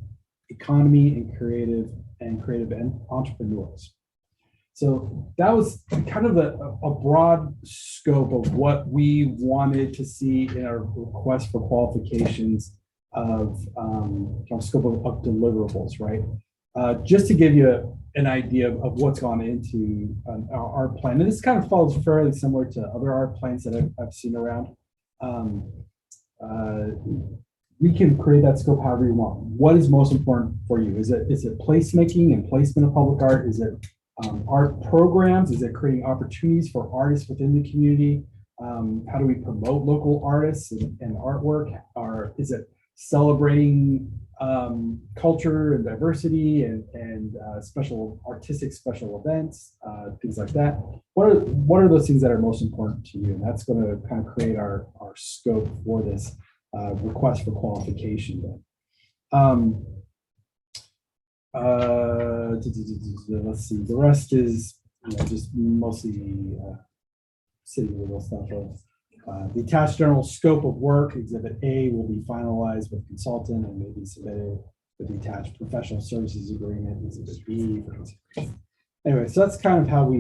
economy and creative entrepreneurs. So that was kind of a broad scope of what we wanted to see in our request for qualifications of scope of deliverables, right? Just to give you an idea of what's gone into our art plan, and this kind of follows fairly similar to other art plans that I've seen around. We can create that scope however you want. What is most important for you? Is it placemaking and placement of public art? Is it art programs? Is it creating opportunities for artists within the community? How do we promote local artists and artwork? Or is it celebrating culture and diversity and special artistic special events, things like that? What are those things that are most important to you? And that's going to kind of create our scope for this request for qualification. Let's see. The rest is just mostly city legal stuff. The attached general scope of work, Exhibit A, will be finalized with consultant and maybe submitted with the attached professional services agreement, Exhibit B. For consideration. Anyway, so that's kind of how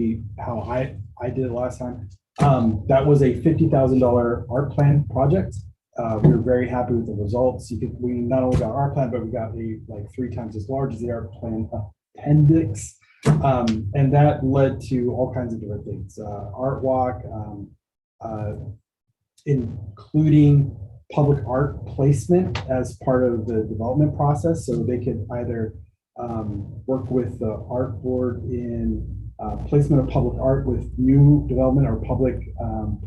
I did it last time. That was a $50,000 art plan project. We were very happy with the results. We not only got our plan, but we got like 3 times as large as the art plan appendix. And that led to all kinds of different things. Art walk, including public art placement as part of the development process. So they could either work with the art board in placement of public art with new development or public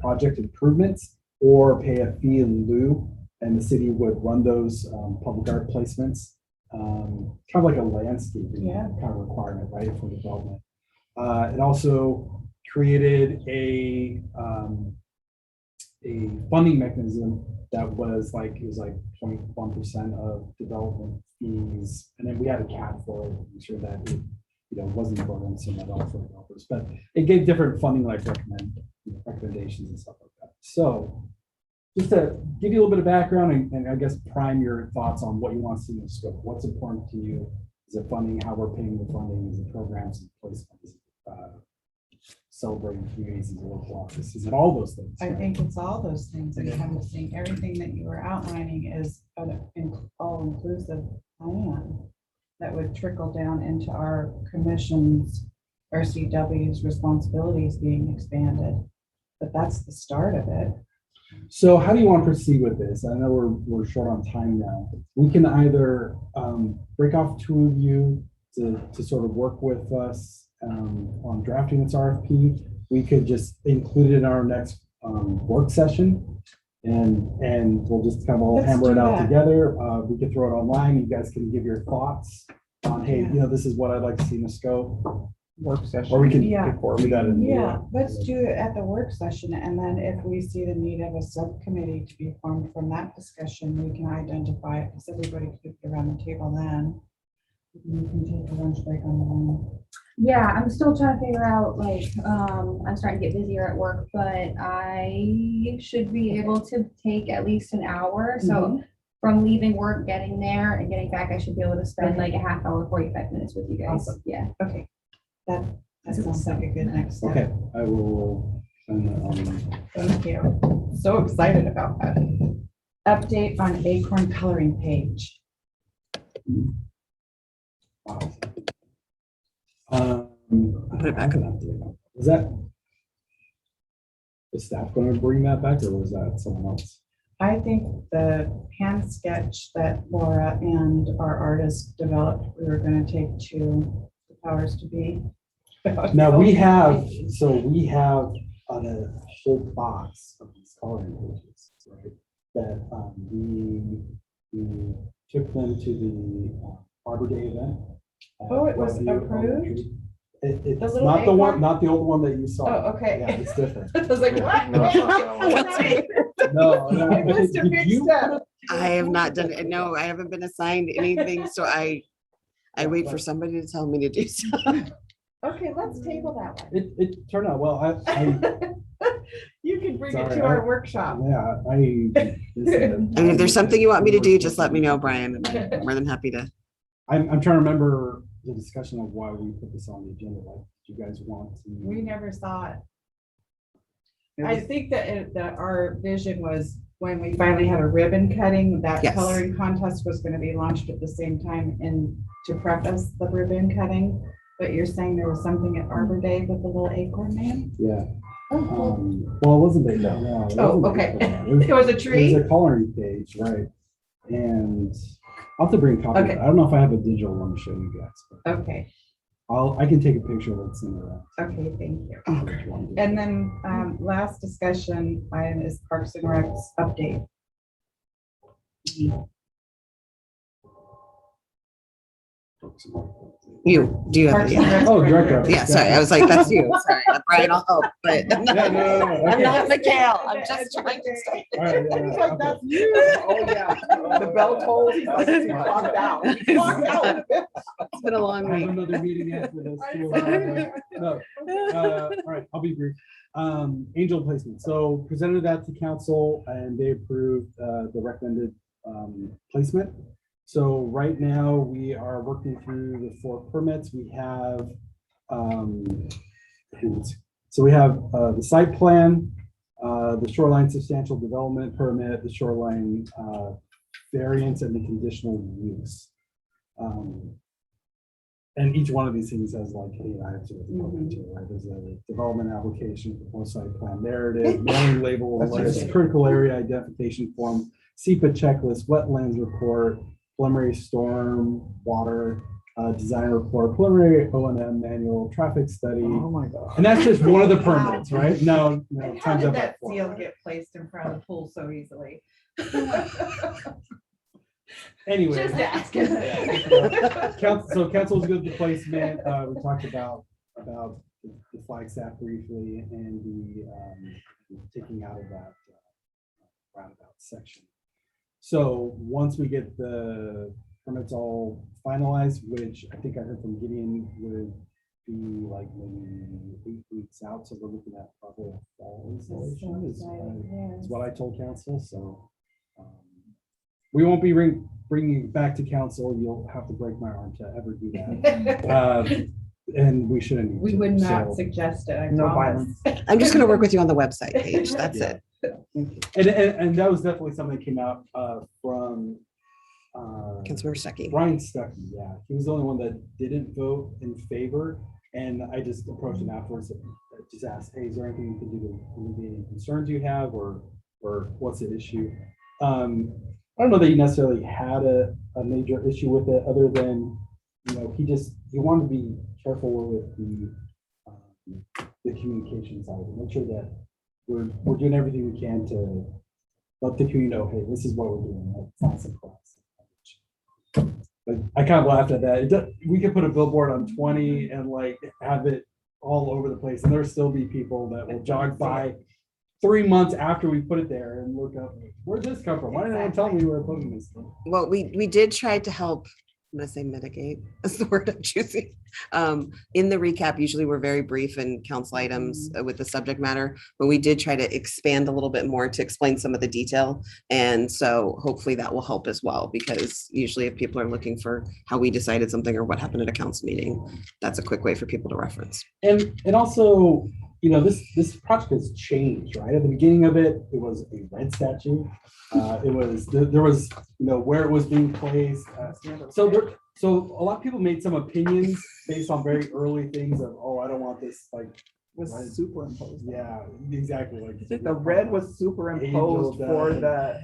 project improvements, or pay a fee in lieu, and the city would run those public art placements, kind of like a landscaping kind of requirement, right, for development. It also created a funding mechanism that was like, it was like 0.1% of development fees, and then we had a cap for it, to make sure that it wasn't burdensome at all for developers, but it gave different funding like recommendations and stuff like that. So just to give you a little bit of background and I guess prime your thoughts on what you want to see in the scope. What's important to you? Is it funding, how we're paying the funding? Is it programs and placements? celebrating communities as a local office? Is it all those things? I think it's all those things that I'm seeing. Everything that you were outlining is an all-inclusive plan that would trickle down into our commissions, our CW's responsibilities being expanded. But that's the start of it. So how do you want to proceed with this? I know we're short on time now. We can either break off two of you to sort of work with us on drafting this RFP. We could just include it in our next work session, and we'll just kind of all Let's hammer do it out that. together. We could throw it online. You guys can give your thoughts on, hey, you know, this is what I'd like to see in the scope. Work session. Or we can Yeah. do that in. Yeah, let's do it at the work session, and then if we see the need of a subcommittee to be formed from that discussion, we can identify it, because everybody could be around the table then. You can take a lunch break on the line. Yeah, I'm still trying to figure out, like, I'm starting to get busier at work, but I should be able to take at least an hour. So from leaving work, getting there and getting back, I should be able to spend like a half hour, 45 minutes with you guys. Awesome. Yeah. Okay, that sounds like a good next step. Okay, I will send that on. Thank you. So excited about that. Update on Acorn coloring page. Wow. Put it back. Was that? Is staff going to bring that back, or was that someone else? I think the hand sketch that Laura and our artist developed, we were going to take to the powers to be. Now we have on a whole box of these coloring pages, right? That we took them to the Arbor Day event. at Oh, it was Westview approved? Elementary. It's little not the one, acorn? not the old one that you saw. Oh, okay. Yeah, it's different. I was like, what? No, it's not that one. No, I must have did mixed you up. put it- I have not done it. No, I haven't been assigned anything, so I wait for somebody to tell me to do so. Okay, let's table that one. It turned out well. You can bring it Sorry, to our workshop. Yeah, I mean, if there's something you want me to do, just let me know, Brian. I'm more than happy to. I'm trying to remember the discussion of why we put this on the agenda. Like, do you guys want to? We never saw it. I think that our vision was when we finally had a ribbon cutting, that Yes. coloring contest was going to be launched at the same time and to preface the ribbon cutting. But you're saying there was something at Arbor Day with the little acorn man? Yeah. Oh, Well, it wasn't big. No. it Oh, wasn't okay. big. It was a It tree? was a coloring page, right? And I'll have to bring a copy. Okay. I don't know if I have a digital one to show you guys, but Okay, I can take a picture of it, send it around. okay, thank you. If you want to do And then last discussion item is Parks and Recs update. You, do you have Parks it? and Yeah. Rec Oh, director. Yeah, sorry. I was like, that's you. Sorry, Brian, I'll help, but Yeah, no. I'm not Okay. Mikhail. I'm just trying to say. All right, yeah, He's yeah, like, okay. that's you. Oh, yeah. The bell tolls. He's like, he clocked out. He clocked out. It's been a long I have week. another meeting after this too. No, all right, I'll be brief. Angel placement. So presented that to council and they approved the recommended placement. So right now we are working through the 4 permits. We have so we have the site plan, the shoreline substantial development permit, the shoreline variance, and the conditional use. And each one of these things has like 8 items to it, right? There's a development application, proposed site plan narrative, mailing label, list, critical area identification form, SEPA checklist, wetlands report, preliminary storm water design report, preliminary O&M manual, traffic study. Oh my God. And that's just one of the permits, right? No, And how times did up that by 4. seal get placed in front of the pool so easily? Anyway. Just asking. So council's good with the placement. We talked about the Flagstaff briefly and the taking out of that roundabout section. So once we get the permits all finalized, which I think I heard from Gideon would be like maybe 8 weeks out. So we're looking at probably a fall installation is what I told council. So we won't be bringing it back to council. You'll have to break my arm to ever do that. and we shouldn't. need We to, would not so- suggest it, I No promise. I'm just gonna work with you on the website page. That's Yeah. it. And that was definitely something that came out from Councilmember Stuckey. Brian Stuckey, yeah. He was the only one that didn't vote in favor. And I just approached him afterwards, and just asked, hey, is there anything you can do to alleviate any concerns you have, or what's the issue? I don't know that he necessarily had a major issue with it, other than, he wanted to be careful with the communication side, and make sure that we're doing everything we can to let the community know, hey, this is what we're doing. It's not a surprise. But I kind of laughed at that. We could put a billboard on 20 and like have it all over the place, and there'll still be people that will jog by 3 months after we put it there and look up, where'd this come from? Why didn't anyone tell me we were putting this? Well, we did try to help, I'm gonna say mitigate, that's the word I'm choosing. In the recap, usually we're very brief in council items with the subject matter, but we did try to expand a little bit more to explain some of the detail. And so hopefully that will help as well, because usually if people are looking for how we decided something or what happened at a council meeting, that's a quick way for people to reference. And also, this project has changed, right? At the beginning of it, it was a red statue. There was, where it was being placed. So a lot of people made some opinions based on very early things of, oh, I don't want this, like, Was superimposed. yeah, exactly. Like The red was superimposed Angel for died.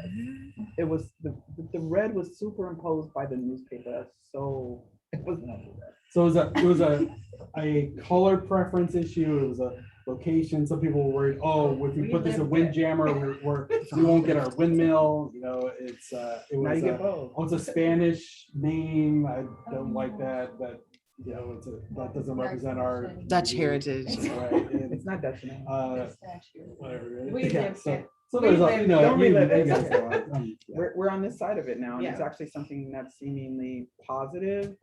it was, the red was superimposed by the newspaper, so it was not red. So it was a color preference issue. It was a location. Some people were worried, oh, if we put this in Windjammer, we won't get our windmill. It Now was you get both. it's a Spanish name. I don't like that. That that doesn't represent our Dutch heritage. Right. And, It's not Dutch now. whatever. We Yeah, lived so, it. so We there's lived it. Don't relive it. you guys know, yeah. We're on this side of it now, and it's Yeah. actually something that's seemingly positive.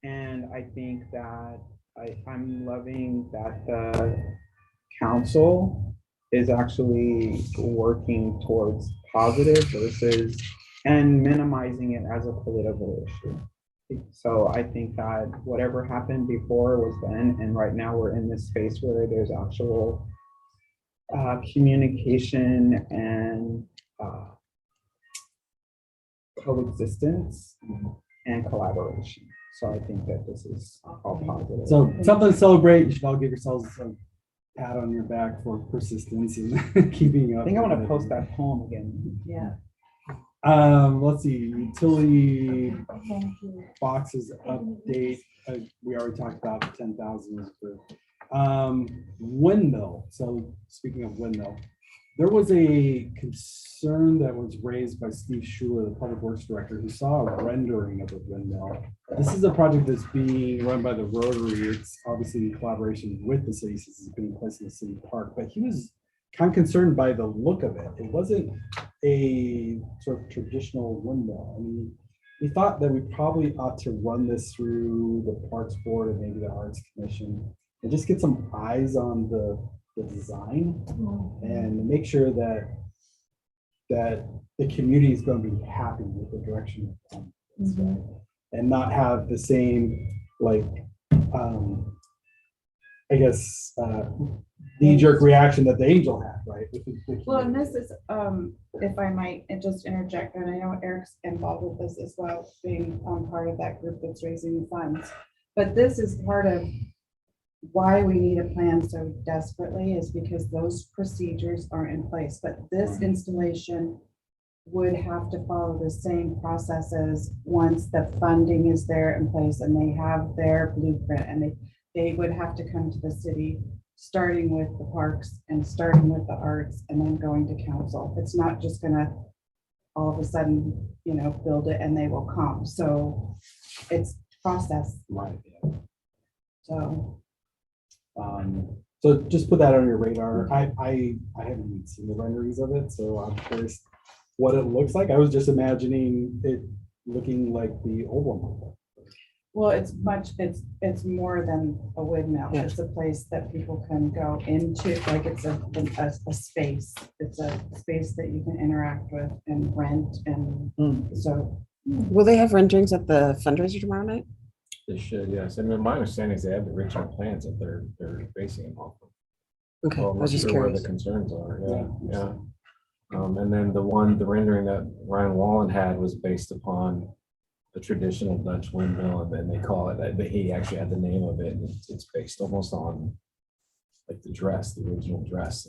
And I think that I'm loving that the council is actually working towards positive versus and minimizing it as a political issue. So I think that whatever happened before was then, and right now we're in this space where there's actual communication and coexistence and collaboration. So I think that this is all positive. So something to celebrate. You should all give yourselves a pat on your back for persistence and keeping up. I think I want with to it. post that poem again. Yeah. Let's see, utility boxes update. We already talked about the 10,000. Windmill. So speaking of windmill, there was a concern that was raised by Steve Schuler, the public works director, who saw a rendering of a windmill. This is a project that's being run by the Rotary. It's obviously in collaboration with the city, since it's being placed in the city park, but he was kind of concerned by the look of it. It wasn't a sort of traditional windmill. I mean, we thought that we probably ought to run this through the Parks Board and maybe the Arts Commission and just get some eyes on the design and make sure that the community is going to be happy with the direction of this, right? And not have the same, like, I guess, knee-jerk reaction that the Angel had, right? with the Well, and community. this is, if I might just interject, and I know Eric's involved with this as well, being part of that group that's raising the funds. But this is part of why we need a plan so desperately, is because those procedures aren't in place. But this installation would have to follow the same processes once the funding is there in place and they have their blueprint, and they would have to come to the city, starting with the parks and starting with the arts and then going to council. It's not just gonna all of a sudden, build it and they will come. So it's process. Right, yeah. So So just put that on your radar. I haven't even seen the renderings of it, so I'm curious what it looks like. I was just imagining it looking like the old one. well, it's more than a windmill. Yeah. It's a place that people can go into, like it's a space. It's a space that you can interact with and rent, and so Will they have renderings at the fundraiser tomorrow night? They should, yes. And then my understanding is they have the original plans that they're basing them off of. Okay, I Well, I'm was not just sure where the curious. concerns are, yeah. And then the rendering that Ryan Wallen had was based upon the traditional Dutch windmill, and then they call it, but he actually had the name of it, and it's based almost on like the original dress.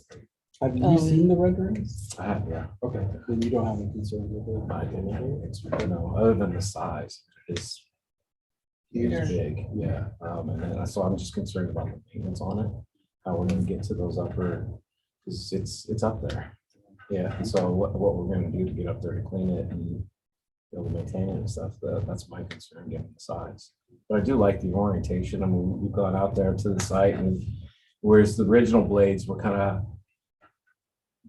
Have you seen the renderings? I have, yeah. Okay, then you don't have any concern with I didn't, it's, other than the size, it's big, yeah. And then, so I'm just concerned about the maintenance on it, how we're gonna get to those upper, because it's up there. Yeah, and so what we're gonna do to get up there to clean it and be able to maintain it and stuff, that's my concern, given the size. But I do like the orientation. I mean, we've gone out there to the site, and whereas the original blades were kind of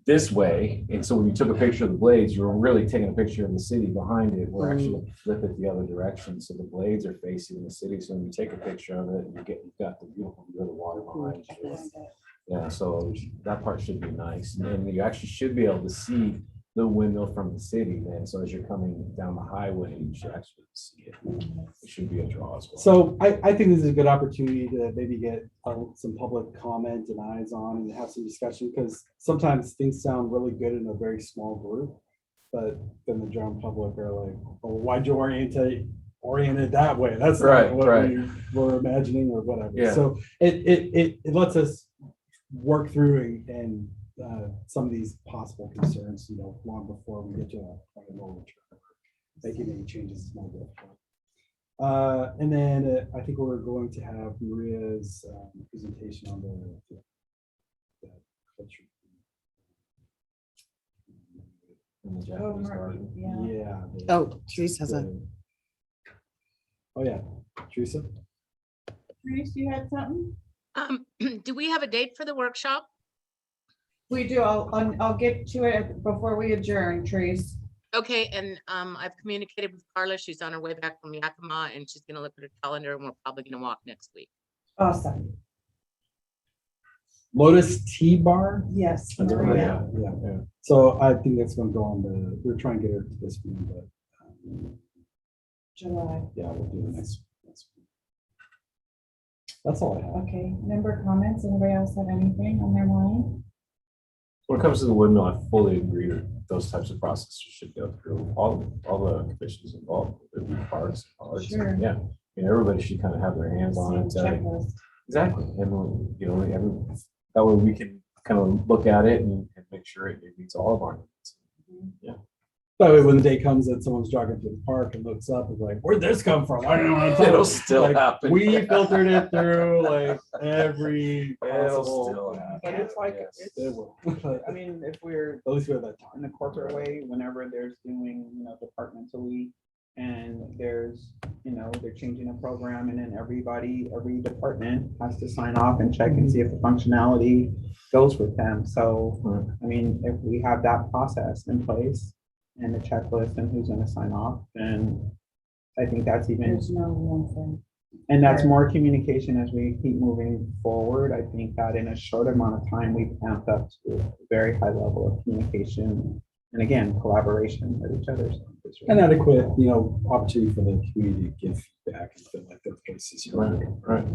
this way, and so when you took a picture of the blades, you were really taking a picture of the city behind it. We're actually flip it the other direction, so the blades are facing the city. So when you take a picture of it, you've got the beautiful view of the water behind you. Yeah, so that part should be nice, and then you actually should be able to see the windmill from the city then. So as you're coming down the highway, you should actually see it. It should be a draw as well. So I think this is a good opportunity to maybe get some public comment and eyes on and have some discussion, because sometimes things sound really good in a very small group, but then the general public are like, oh, why'd you orient it that way? That's not what we were imagining or whatever. Yeah. So it lets us work through and some of these possible concerns, long before we get to a final return, making any changes is more difficult. And then I think we're going to have Maria's presentation on the culture. And the Japanese garden. Yeah. Oh, Teresa has a. Oh, yeah. Teresa? Teresa, you had something? Do we have a date for the workshop? We do. I'll get to it before we adjourn, Teresa. Okay, and I've communicated with Carla. She's on her way back from Yakima, and she's gonna look at her calendar, and we're probably gonna walk next week. Awesome. Lotus Tea Bar? Yes. Yeah, Maria. Yeah. So I think that's going to go on we're trying to get her to this one, but July. yeah, we'll do the next one. That's all I have. Okay, member comments. Anybody else have anything on their mind? When it comes to the windmill, I fully agree that those types of processes should go through all the commissions involved, the parks. Sure. Yeah, everybody should kind of have their hands on it. Checklist. Exactly, and that way we can kind of look at it and make sure it meets all of our needs. Yeah. That way, when the day comes that someone's jogging through the park and looks up, and like, where'd this come from? I don't know. It'll still happen. We filtered it through like every It'll possible. still happen. But it's like, Yes. It will. I mean, if we're At least we have that in time. the corporate way, whenever there's doing, departmentally, and there's, they're changing a program, and then every department has to sign off and check and see if the functionality goes with them. So, I mean, if we have that process in place and the checklist and who's gonna sign off, then I think that's even, There's no one thing. and that's more communication as we keep moving forward. I think that in a short amount of time, we've amped up to a very high level of communication. And again, collaboration with each other. And adequate, opportunity for the community to give feedback and feel like their voices are Right.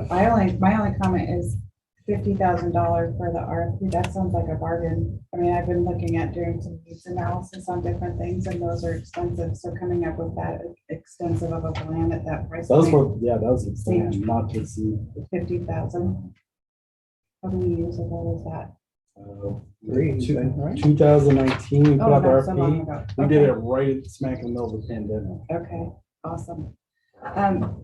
My only comment is $50,000 for the RFP. That sounds like a bargain. I mean, I've been looking at doing some needs analysis on different things, and those are expensive. So coming up with that extensive of a plan at that price. That was point, that was the plan, not to see. 50,000. How many years ago was that? 2019, we put Oh, out the not so long RFP. ago. We did it Okay. right smack in the middle of the pandemic. Okay, awesome.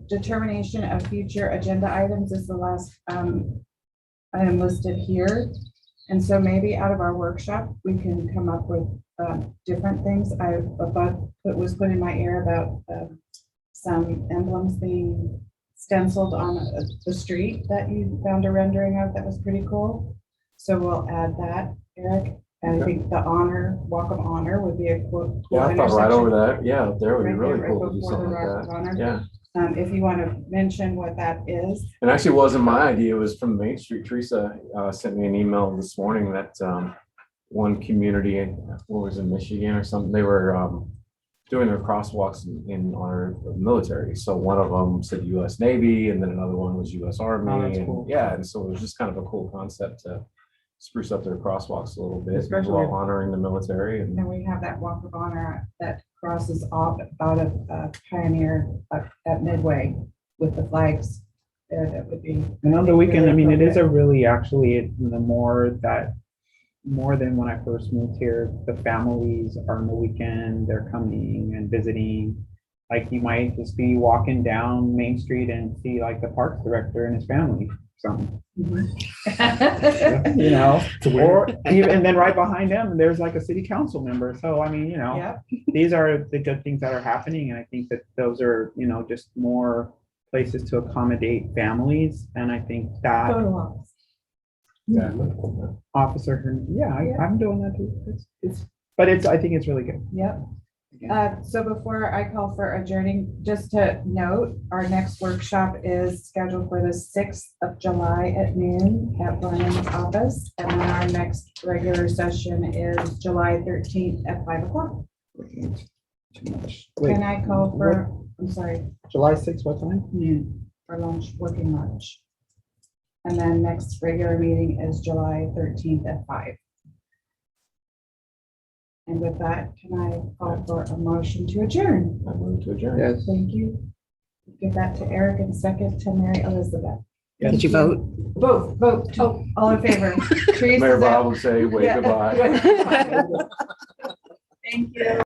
Determination of future agenda items is the last item listed here. And so maybe out of our workshop, we can come up with different things. It was put in my ear about some emblems being stenciled on the street that you found a rendering of that was pretty cool. So we'll add that, Eric. And I think the Walk of Honor would be a cool. Yeah, I thought right over intersection. that. Yeah, there would be Right really there, cool right to do before the something Rock like of that. Honor. Yeah. If you want to mention what that is. It actually wasn't my idea. It was from Main Street. Teresa sent me an email this morning that one community, what was in Michigan or something, they were doing their crosswalks in honor of the military. So one of them said US Navy, and then another one was US Oh, Army. that's And cool. yeah, and so it was just kind of a cool concept to spruce up their crosswalks a little bit Especially- while honoring the military. And And we have that walk of honor that crosses off out of Pioneer up at Midway with the flags there. That would be. And on the weekend, I mean, it is a appropriate. really, actually, more than when I first moved here, the families are on the weekend, they're coming and visiting. Like you might just be walking down Main Street and see like the parks director and his family, something, you know? Or even, and then right behind them, there's like a city council member. So I mean, you know, Yep. these are the good things that are happening. And I think that those are, you know, just more places to accommodate families. And I think that Photo ops. exactly. officer, yeah, Yeah. I'm doing that too. But I think it's really good. Yep. So before I call for adjourning, just to note, our next workshop is scheduled for the 6th of July at noon at Brian's office. And then our next regular session is July 13th at 5 o'clock. Too much. Wait, Can I call for, I'm sorry, July 6th, what time? noon for lunch, working lunch. And then next regular meeting is July 13th at 5. And with that, can I call for a motion to adjourn? I move to adjourn. Yes. Thank you. Give that to Eric and second to Mary Elizabeth. Did you vote? Vote. Oh, all in favor. Teresa, Mayor is that- Bob would say, wave Yeah. goodbye. Thank you.